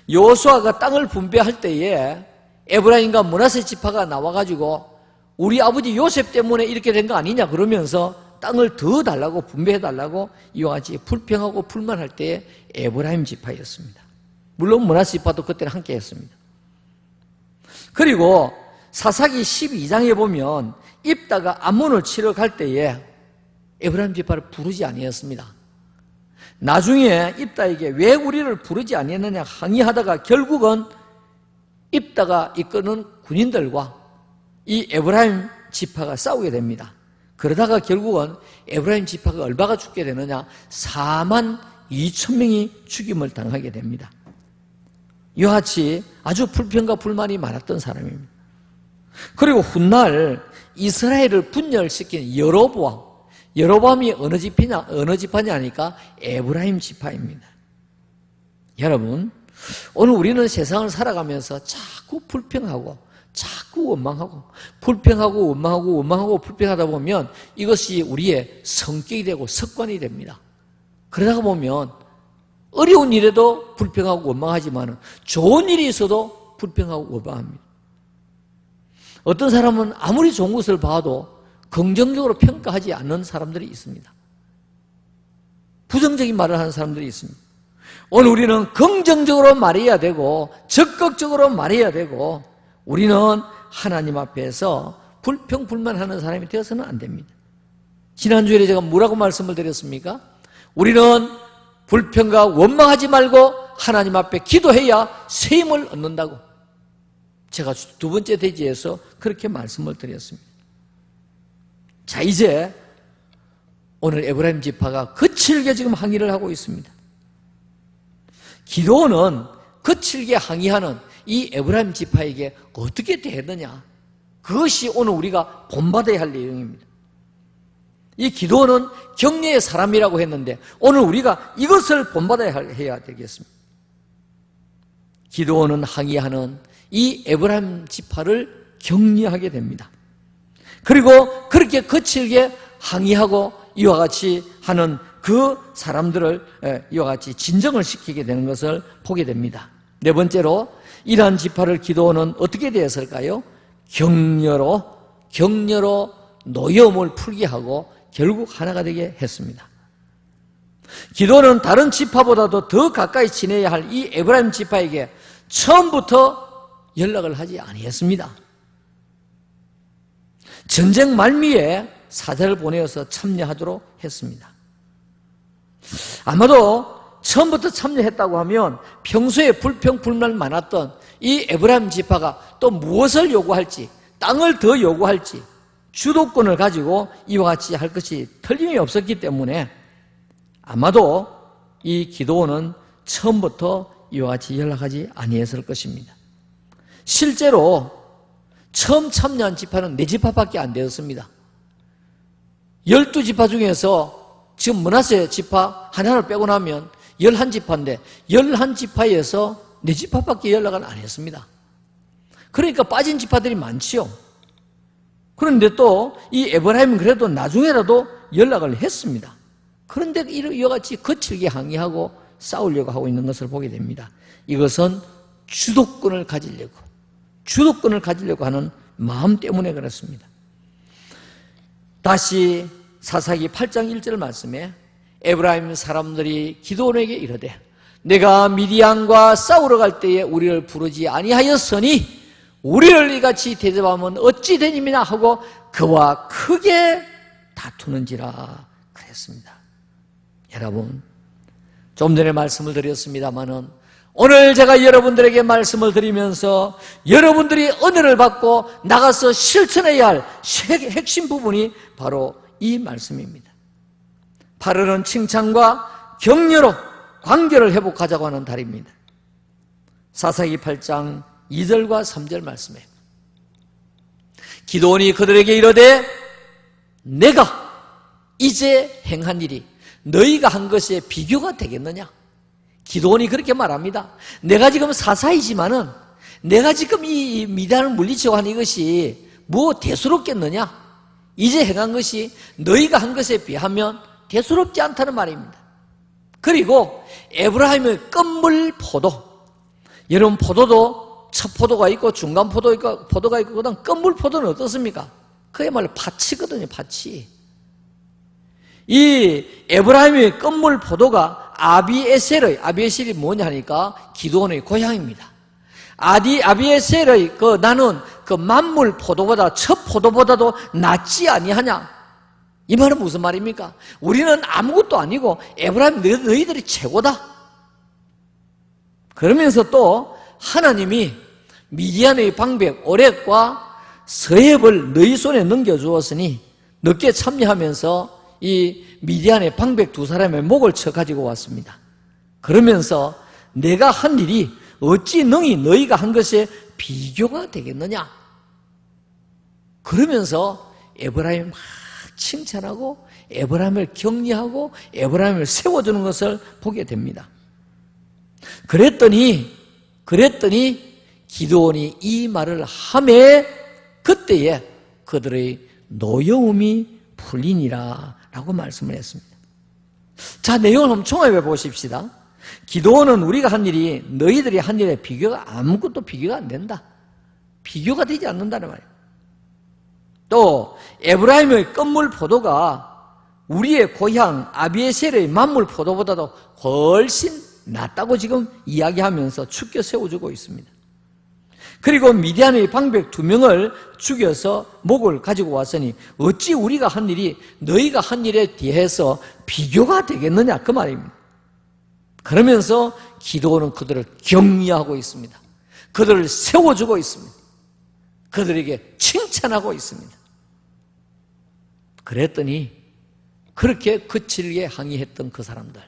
여호수아가 땅을 분배할 때에 에브라임과 므낫세 지파가 나와가지고 우리 아버지 요셉 때문에 이렇게 된 거 아니냐 그러면서 땅을 더 달라고, 분배해달라고 이와 같이 불평하고 불만할 때에 에브라임 지파였습니다. 물론 므낫세 지파도 그때는 함께 했습니다. 그리고 사사기 12장에 보면 입다가 암몬을 치러 갈 때에 에브라임 지파를 부르지 아니했습니다. 나중에 입다에게 왜 우리를 부르지 아니했느냐 항의하다가 결국은 입다가 이끄는 군인들과 이 에브라임 지파가 싸우게 됩니다. 그러다가 결국은 에브라임 지파가 얼마가 죽게 되느냐, 4만 2천 명이 죽임을 당하게 됩니다. 이와 같이 아주 불평과 불만이 많았던 사람입니다. 그리고 훗날 이스라엘을 분열시킨 여로보암이 어느 지파냐 하니까 에브라임 지파입니다. 여러분, 오늘 우리는 세상을 살아가면서 자꾸 불평하고 자꾸 원망하고 불평하다 보면 이것이 우리의 성격이 되고 습관이 됩니다. 그러다가 보면 어려운 일에도 불평하고 원망하지만 좋은 일이 있어도 불평하고 원망합니다. 어떤 사람은 아무리 좋은 것을 봐도 긍정적으로 평가하지 않는 사람들이 있습니다. 부정적인 말을 하는 사람들이 있습니다. 오늘 우리는 긍정적으로 말해야 되고 적극적으로 말해야 되고 우리는 하나님 앞에서 불평불만하는 사람이 되어서는 안 됩니다. 지난주에 제가 뭐라고 말씀을 드렸습니까? 우리는 불평과 원망하지 말고 하나님 앞에 기도해야 쇠임을 얻는다고 제가 두 번째 대지에서 그렇게 말씀을 드렸습니다. 자, 이제 오늘 에브라임 지파가 거칠게 지금 항의를 하고 있습니다. 기도는 거칠게 항의하는 이 에브라임 지파에게 어떻게 대느냐, 그것이 오늘 우리가 본받아야 할 내용입니다. 이 기도는 격려의 사람이라고 했는데 오늘 우리가 이것을 본받아야 해야 되겠습니다. 기도는 항의하는 이 에브라임 지파를 격려하게 됩니다. 그리고 그렇게 거칠게 항의하고 이와 같이 하는 그 사람들을 이와 같이 진정을 시키게 되는 것을 보게 됩니다. 네 번째로 이러한 지파를 기도는 어떻게 되었을까요? 격려로 노여움을 풀게 하고 결국 하나가 되게 했습니다. 기도는 다른 지파보다도 더 가까이 지내야 할 이 에브라임 지파에게 처음부터 연락을 하지 아니했습니다. 전쟁 말미에 사자를 보내어서 참여하도록 했습니다. 아마도 처음부터 참여했다고 하면 평소에 불평불만 많았던 이 에브라임 지파가 또 무엇을 요구할지, 땅을 더 요구할지, 주도권을 가지고 이와 같이 할 것이 틀림이 없었기 때문에 아마도 이 기도원은 처음부터 이와 같이 연락하지 아니했을 것입니다. 실제로 처음 참여한 지파는 4지파밖에 안 되었습니다. 12지파 중에서 지금 므낫세 지파 하나를 빼고 나면 11지파인데 11지파에서 4지파밖에 연락을 안 했습니다. 그러니까 빠진 지파들이 많지요. 그런데 또 이 에브라임은 그래도 나중에라도 연락을 했습니다. 그런데 이와 같이 거칠게 항의하고 싸우려고 하고 있는 것을 보게 됩니다. 이것은 주도권을 가지려고 하는 마음 때문에 그렇습니다. 다시 사사기 8장 1절 말씀에 에브라임 사람들이 기드온에게 이르되 내가 미디안과 싸우러 갈 때에 우리를 부르지 아니하였으니 우리를 이같이 대접하면 어찌 되님이나 하고 그와 크게 다투는지라 그랬습니다. 여러분, 좀 전에 말씀을 드렸습니다마는 오늘 제가 여러분들에게 말씀을 드리면서 여러분들이 은혜를 받고 나가서 실천해야 할 핵심 부분이 바로 이 말씀입니다. 바르는 칭찬과 격려로 관계를 회복하자고 하는 달입니다. 사사기 8장 2절과 3절 말씀에 기드온이 그들에게 이르되 내가 이제 행한 일이 너희가 한 것에 비교가 되겠느냐? 기드온이 그렇게 말합니다. 내가 지금 사사이지만은 내가 지금 이 미디안을 물리치고 하는 이것이 뭐 대수롭겠느냐? 이제 행한 것이 너희가 한 것에 비하면 대수롭지 않다는 말입니다. 그리고 에브라임의 끝물 포도, 여러분 포도도 첫 포도가 있고 중간 포도가 있고 그다음 끝물 포도는 어떻습니까? 그야말로 밭이거든요. 밭이. 이 에브라임의 끝물 포도가 아비에셀이 뭐냐 하니까 기드온의 고향입니다. 아비에셀의 나는 만물 포도보다 첫 포도보다도 낫지 아니하냐? 이 말은 무슨 말입니까? 우리는 아무것도 아니고 에브라임 너희들이 최고다. 그러면서 또 하나님이 미디안의 방백 오렉과 서앱을 너희 손에 넘겨주었으니 늦게 참여하면서 이 미디안의 방백 두 사람의 목을 쳐 가지고 왔습니다. 그러면서 내가 한 일이 어찌 능히 너희가 한 것에 비교가 되겠느냐? 그러면서 에브라임을 막 칭찬하고 에브라임을 격려하고 에브라임을 세워주는 것을 보게 됩니다. 그랬더니 기드온이 이 말을 하매 그때에 그들의 노여움이 풀리니라 라고 말씀을 했습니다. 자, 내용을 한번 총합해 보십시다. 기드온은 우리가 한 일이 너희들이 한 일에 아무것도 비교가 안 된다. 비교가 되지 않는다는 말이에요. 또 에브라임의 끝물 포도가 우리의 고향 아비에셀의 만물 포도보다도 훨씬 낫다고 지금 이야기하면서 축켜 세워주고 있습니다. 그리고 미디안의 방백 2명을 죽여서 목을 가지고 왔으니 어찌 우리가 한 일이 너희가 한 일에 대해서 비교가 되겠느냐 그 말입니다. 그러면서 기드온은 그들을 격려하고 있습니다. 그들을 세워주고 있습니다. 그들에게 칭찬하고 있습니다. 그랬더니 그렇게 거칠게 항의했던 그 사람들,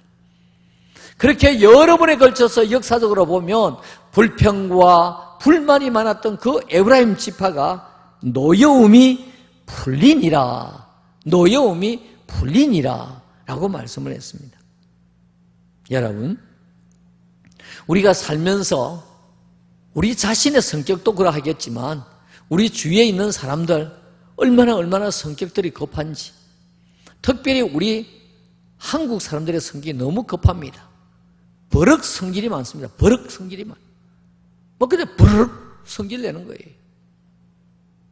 그렇게 여러 번에 걸쳐서 역사적으로 보면 불평과 불만이 많았던 그 에브라임 지파가 노여움이 풀리니라 라고 말씀을 했습니다. 여러분, 우리가 살면서 우리 자신의 성격도 그러하겠지만 우리 주위에 있는 사람들 얼마나 성격들이 급한지, 특별히 우리 한국 사람들의 성격이 너무 급합니다. 버럭 성질이 많습니다. 버럭 성질이 많아요. 그냥 버럭 성질 내는 거예요.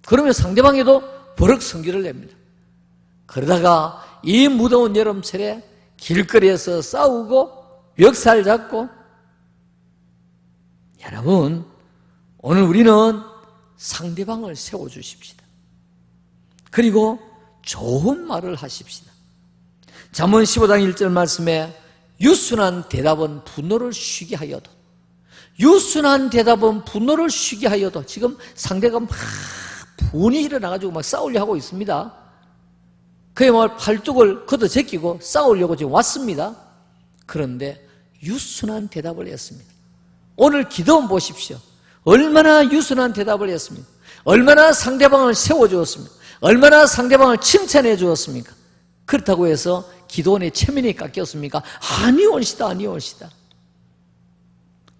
그러면 상대방에도 버럭 성질을 냅니다. 그러다가 이 무더운 여름철에 길거리에서 싸우고 멱살 잡고, 여러분, 오늘 우리는 상대방을 세워주십시다. 그리고 좋은 말을 하십시다. 잠언 15장 1절 말씀에 유순한 대답은 분노를 쉬게 하여도, 유순한 대답은 분노를 쉬게 하여도, 지금 상대가 막 분이 일어나가지고 막 싸우려 하고 있습니다. 그야말로 팔뚝을 걷어 제끼고 싸우려고 지금 왔습니다. 그런데 유순한 대답을 했습니다. 오늘 기도원 보십시오. 얼마나 유순한 대답을 했습니까? 얼마나 상대방을 세워주었습니까? 얼마나 상대방을 칭찬해 주었습니까? 그렇다고 해서 기도원의 체면이 깎였습니까? 아니올시다.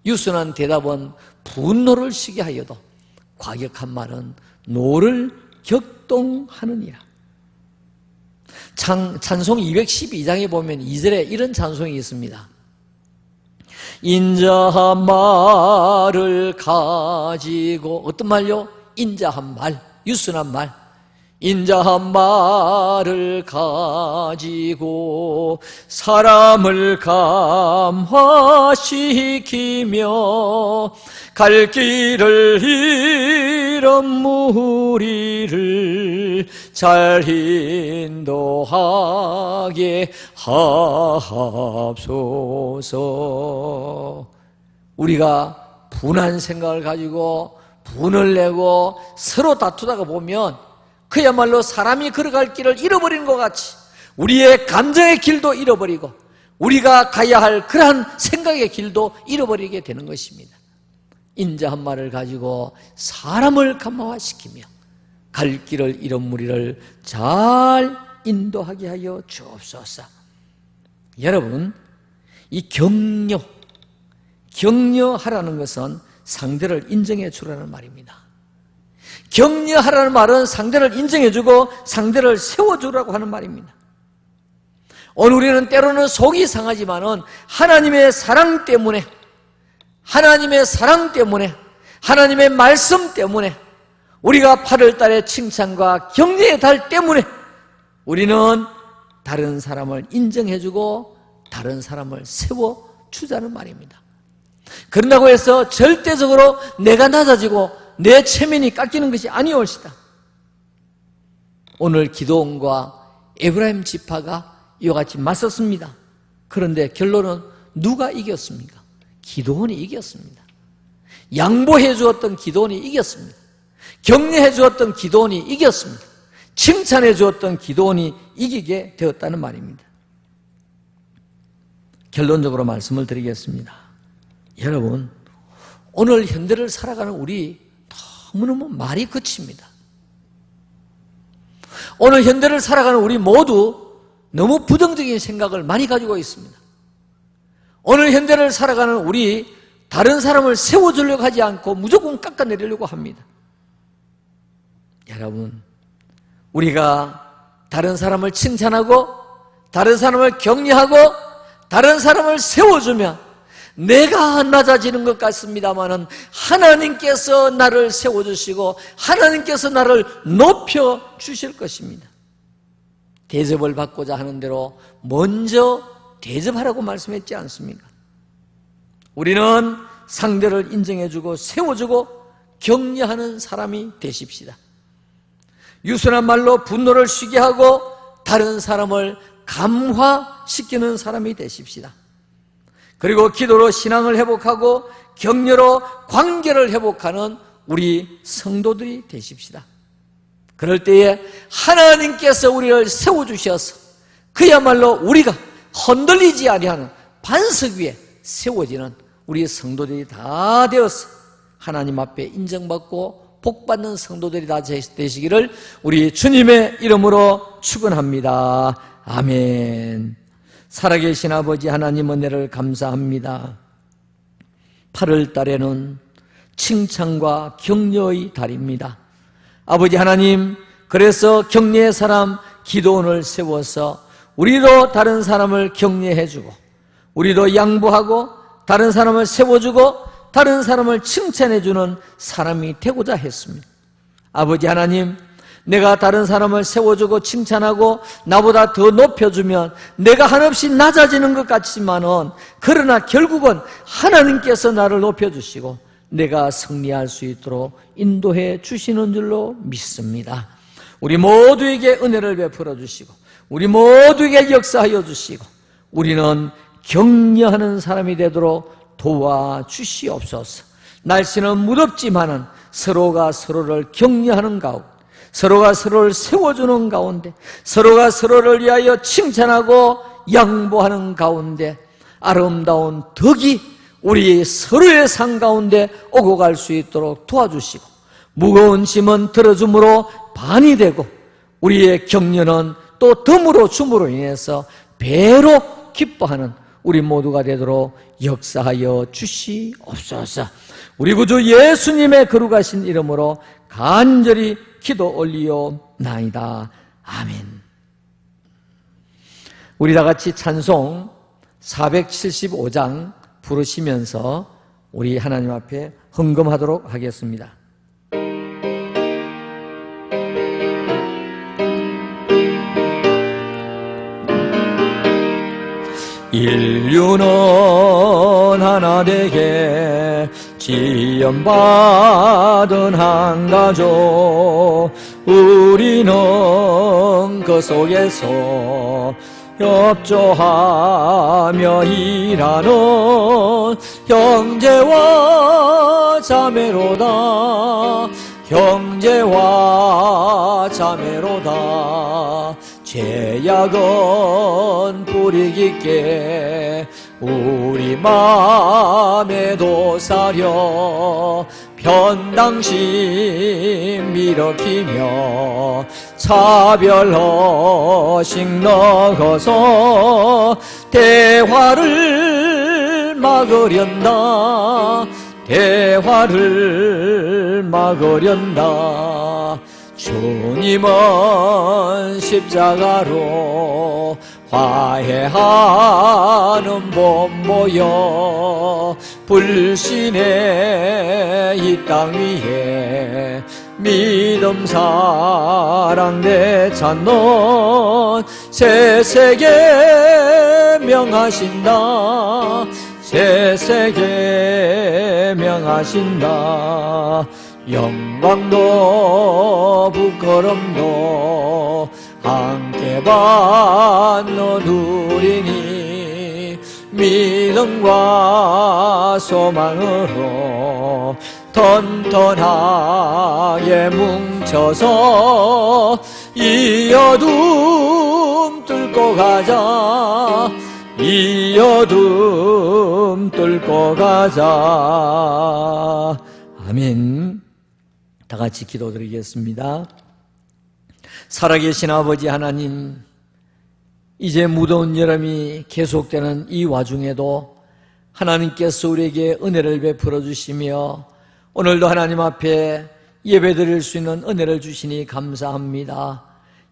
유순한 대답은 분노를 쉬게 하여도 과격한 말은 노를 격동하느니라. 찬송 212장에 보면 2절에 이런 찬송이 있습니다. 인자한 말을 가지고, 어떤 말요? 인자한 말, 유순한 말. 인자한 말을 가지고 사람을 감화시키며 갈 길을 잃은 무리를 잘 인도하게 하옵소서. 우리가 분한 생각을 가지고 분을 내고 서로 다투다가 보면 그야말로 사람이 걸어갈 길을 잃어버리는 것 같이 우리의 감정의 길도 잃어버리고 우리가 가야 할 그러한 생각의 길도 잃어버리게 되는 것입니다. 인자한 말을 가지고 사람을 감화시키며 갈 길을 잃은 무리를 잘 인도하게 하여 주옵소서. 여러분, 이 격려하라는 것은 상대를 인정해 주라는 말입니다. 격려하라는 말은 상대를 인정해주고 상대를 세워주라고 하는 말입니다. 오늘 우리는 때로는 속이 상하지만은 하나님의 사랑 때문에, 하나님의 말씀 때문에, 우리가 8월 달의 칭찬과 격려의 달 때문에 우리는 다른 사람을 인정해주고 다른 사람을 세워주자는 말입니다. 그런다고 해서 절대적으로 내가 낮아지고 내 체면이 깎이는 것이 아니올시다. 오늘 기드온과 에브라임 지파가 이와 같이 맞섰습니다. 그런데 결론은 누가 이겼습니까? 기드온이 이겼습니다. 양보해 주었던 기드온이 이겼습니다. 격려해 주었던 기드온이 이겼습니다. 칭찬해 주었던 기드온이 이기게 되었다는 말입니다. 결론적으로 말씀을 드리겠습니다. 여러분, 오늘 현대를 살아가는 우리 너무너무 말이 그칩니다. 오늘 현대를 살아가는 우리 모두 너무 부정적인 생각을 많이 가지고 있습니다. 오늘 현대를 살아가는 우리 다른 사람을 세워주려고 하지 않고 무조건 깎아내리려고 합니다. 여러분, 우리가 다른 사람을 칭찬하고 다른 사람을 격려하고 다른 사람을 세워주면 내가 낮아지는 것 같습니다마는 하나님께서 나를 세워주시고 하나님께서 나를 높여주실 것입니다. 대접을 받고자 하는 대로 먼저 대접하라고 말씀했지 않습니까? 우리는 상대를 인정해주고 세워주고 격려하는 사람이 되십시다. 유순한 말로 분노를 쉬게 하고 다른 사람을 감화시키는 사람이 되십시다. 그리고 기도로 신앙을 회복하고 격려로 관계를 회복하는 우리 성도들이 되십시다. 그럴 때에 하나님께서 우리를 세워주셔서 그야말로 우리가 흔들리지 아니하는 반석 위에 세워지는 우리 성도들이 다 되어서 하나님 앞에 인정받고 복받는 성도들이 다 되시기를 우리 주님의 이름으로 축원합니다. 아멘. 살아계신 아버지 하나님 은혜를 감사합니다. 8월 달에는 칭찬과 격려의 달입니다. 아버지 하나님, 그래서 격려의 사람 기도원을 세워서 우리도 다른 사람을 격려해주고 우리도 양보하고 다른 사람을 세워주고 다른 사람을 칭찬해주는 사람이 되고자 했습니다. 아버지 하나님, 내가 다른 사람을 세워주고 칭찬하고 나보다 더 높여주면 내가 한없이 낮아지는 것 같지만은 그러나 결국은 하나님께서 나를 높여주시고 내가 승리할 수 있도록 인도해 주시는 줄로 믿습니다. 우리 모두에게 은혜를 베풀어 주시고 우리 모두에게 역사하여 주시고 우리는 격려하는 사람이 되도록 도와주시옵소서. 날씨는 무덥지만은 서로가 서로를 격려하는 가운데, 서로가 서로를 세워주는 가운데, 서로가 서로를 위하여 칭찬하고 양보하는 가운데 아름다운 덕이 우리 서로의 삶 가운데 오고 갈 수 있도록 도와주시고 무거운 짐은 들어줌으로 반이 되고 우리의 격려는 또 덤으로 줌으로 인해서 배로 기뻐하는 우리 모두가 되도록 역사하여 주시옵소서. 우리 구주 예수님의 거룩하신 이름으로 간절히 기도 올리옵나이다. 아멘. 우리 다 같이 찬송 475장 부르시면서 우리 하나님 앞에 헌금하도록 하겠습니다. 인류는 하나 되게 지연받은 한 가족, 우리는 그 속에서 협조하며 일하는 형제와 자매로다. 형제와 자매로다. 죄악은 뿌리 깊게 우리 맘에도 사려 편당심 일으키며 차별의식 넣어서 대화를 막으련다. 대화를 막으련다. 주님은 십자가로 화해하는 본보여 불신의 이 땅 위에 믿음 사랑 내찾는 새 세계 명하신다. 새 세계 명하신다. 영광도 부끄럼도 함께 받는 우리니 믿음과 소망으로 튼튼하게 뭉쳐서 이 어둠 뚫고 가자. 이 어둠 뚫고 가자. 아멘. 다 같이 기도드리겠습니다. 살아계신 아버지 하나님, 이제 무더운 여름이 계속되는 이 와중에도 하나님께서 우리에게 은혜를 베풀어 주시며 오늘도 하나님 앞에 예배드릴 수 있는 은혜를 주시니 감사합니다.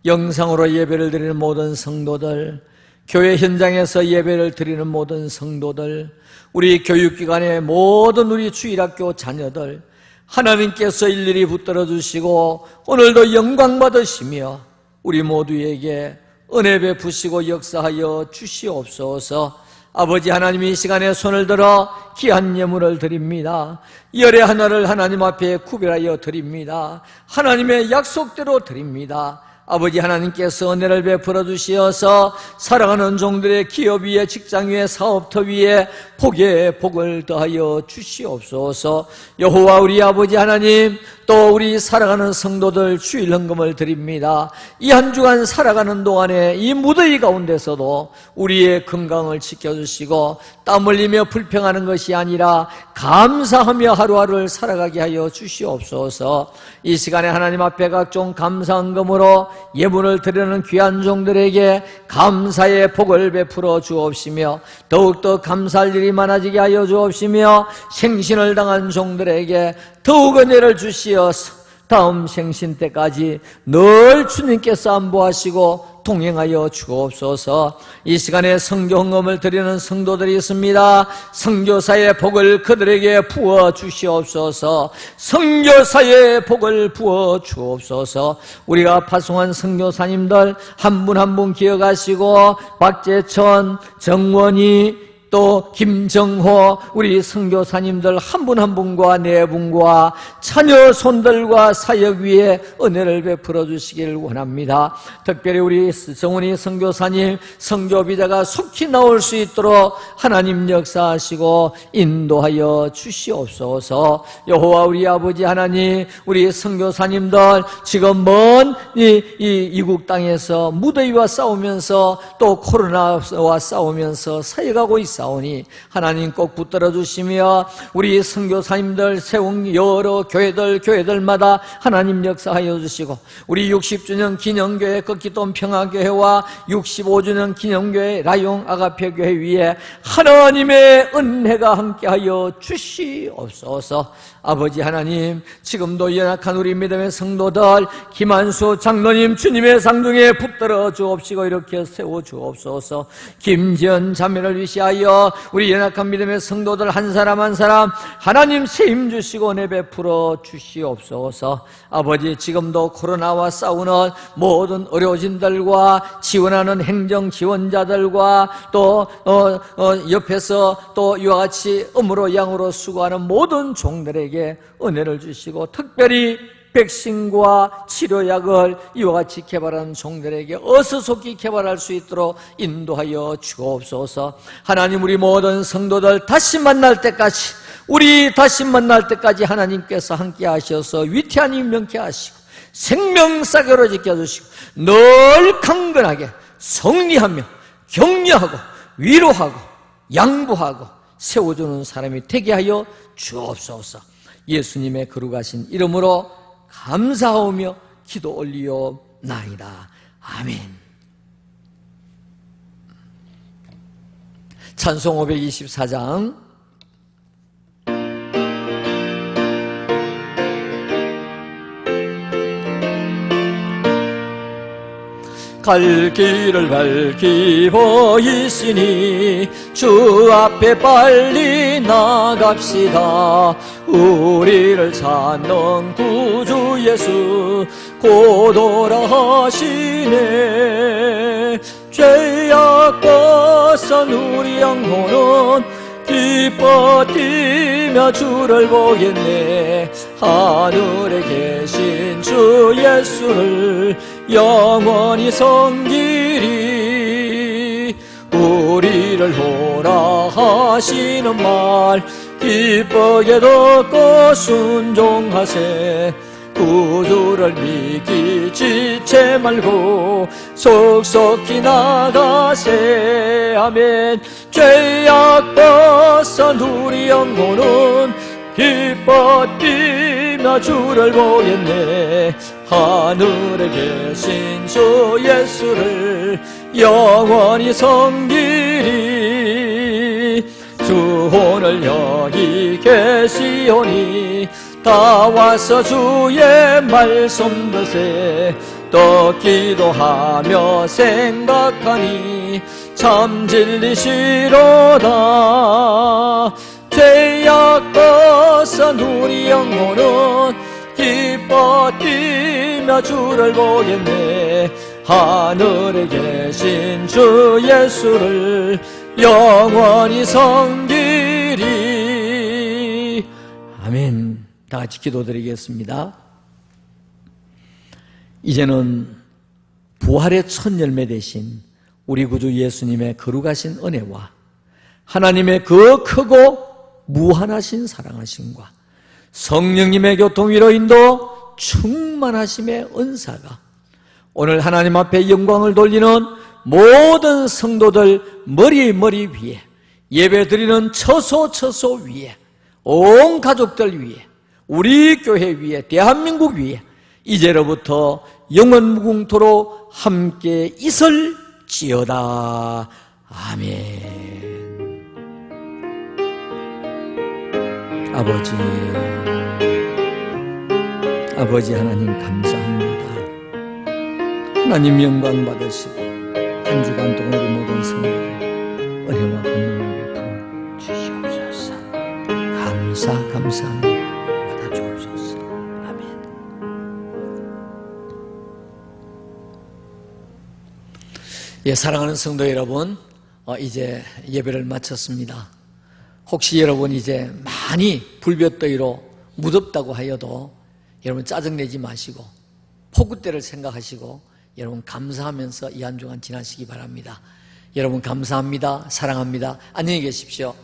영상으로 예배를 드리는 모든 성도들, 교회 현장에서 예배를 드리는 모든 성도들, 우리 교육기관의 모든 우리 주일학교 자녀들, 하나님께서 일일이 붙들어 주시고 오늘도 영광 받으시며 우리 모두에게 은혜 베푸시고 역사하여 주시옵소서. 아버지 하나님, 이 시간에 손을 들어 귀한 예물을 드립니다. 열의 하나를 하나님 앞에 구별하여 드립니다. 하나님의 약속대로 드립니다. 아버지 하나님께서 은혜를 베풀어 주시어서 사랑하는 종들의 기업 위에, 직장 위에, 사업터 위에 복에 복을 더하여 주시옵소서. 여호와 우리 아버지 하나님, 또 우리 살아가는 성도들 주일 헌금을 드립니다. 이 한 주간 살아가는 동안에 이 무더위 가운데서도 우리의 건강을 지켜주시고 땀 흘리며 불평하는 것이 아니라 감사하며 하루하루를 살아가게 하여 주시옵소서. 이 시간에 하나님 앞에 각종 감사 헌금으로 예물을 드리는 귀한 종들에게 감사의 복을 베풀어 주옵시며 더욱더 감사할 일이 많아지게 하여 주옵시며 생신을 당한 종들에게 더욱 은혜를 주시어서 다음 생신 때까지 늘 주님께서 안보하시고 동행하여 주옵소서. 이 시간에 성교 헌금을 드리는 성도들이 있습니다. 선교사의 복을 그들에게 부어 주시옵소서. 선교사의 복을 부어 주옵소서. 우리가 파송한 선교사님들 한 분 한 분 기억하시고 박재천, 정원희, 또 김정호 우리 선교사님들 한 분 한 분과 네 분과 자녀 손들과 사역 위에 은혜를 베풀어 주시기를 원합니다. 특별히 우리 정훈이 선교사님 선교 비자가 속히 나올 수 있도록 하나님 역사하시고 인도하여 주시옵소서. 여호와 우리 아버지 하나님, 우리 선교사님들 지금 먼 이국 땅에서 무더위와 싸우면서 또 코로나와 싸우면서 사역하고 있습니다. 오니 하나님 꼭 붙들어 주시며 우리 선교사님들 세운 여러 교회들마다 하나님 역사하여 주시고 우리 60주년 기념교회 꺾기돈 평화교회와 65주년 기념교회 라용 아가페교회 위에 하나님의 은혜가 함께하여 주시옵소서. 아버지 하나님, 지금도 연약한 우리 믿음의 성도들 김한수 장로님 주님의 상중에 붙들어 주옵시고 이렇게 세워 주옵소서. 김지연 자매를 위시하여 주셔서 우리 연약한 믿음의 성도들 한 사람 한 사람 하나님 세임 주시고 은혜 베풀어 주시옵소서. 아버지, 지금도 코로나와 싸우는 모든 의료진들과 지원하는 행정 지원자들과 또 옆에서 또 이와 같이 음으로 양으로 수고하는 모든 종들에게 은혜를 주시고, 특별히 백신과 치료약을 이와 같이 개발한 종들에게 어수속히 개발할 수 있도록 인도하여 주옵소서. 하나님, 우리 모든 성도들 다시 만날 때까지, 우리 다시 만날 때까지 하나님께서 함께 하셔서 위태한 이 명케 하시고 생명사교로 지켜주시고 늘 강건하게 성리하며 격려하고 위로하고 양보하고 세워주는 사람이 되게 하여 주옵소서. 예수님의 거룩하신 이름으로 감사하며 기도 올리옵나이다. 아멘. 찬송 524장. 갈 길을 밝히고 있으니 주 앞에 빨리 나갑시다. 우리를 찾는 구주 예수 곧 오라 하시네. 죄악 벗은 우리 영혼은 기뻐 뛰며 주를 보겠네. 하늘에 계신 주 예수를 영원히 섬기리. 우리를 오라 하시는 말 기쁘게 듣고 순종하세. 구주를 믿기 지체 말고 속속히 나가세. 아멘. 죄악 벗은 우리 영혼은 기뻐 뛰며 주를 보겠네. 하늘에 계신 주 예수를 영원히 섬기리. 주 오늘 여기 계시오니 다 와서 주의 말씀 드세. 또 기도하며 생각하니 참 진리시로다. 죄악 벗은 우리 영혼은 기뻐 뛰며 주를 보겠네. 하늘에 계신 주 예수를 영원히 섬기리. 아멘. 다 같이 기도드리겠습니다. 이제는 부활의 첫 열매 되신 우리 구주 예수님의 거룩하신 은혜와 하나님의 그 크고 무한하신 사랑하심과 성령님의 교통위로 인도 충만하심의 은사가 오늘 하나님 앞에 영광을 돌리는 모든 성도들 머리 위에, 예배 드리는 처소 위에, 온 가족들 위에, 우리 교회 위에, 대한민국 위에 이제로부터 영원 무궁토록 함께 있을지어다. 아멘. 아버지 하나님 감사합니다. 하나님 영광 받으시고 한 주간 동안 우리 모든 성도들 은혜와 권능을 베풀어 주시옵소서. 감사합니다. 받아주옵소서. 아멘. 예, 사랑하는 성도 여러분, 이제 예배를 마쳤습니다. 혹시 여러분 이제 많이 불볕더위로 무덥다고 하여도 여러분 짜증내지 마시고 폭우 때를 생각하시고 여러분 감사하면서 이 한 주간 지나시기 바랍니다. 여러분 감사합니다. 사랑합니다. 안녕히 계십시오.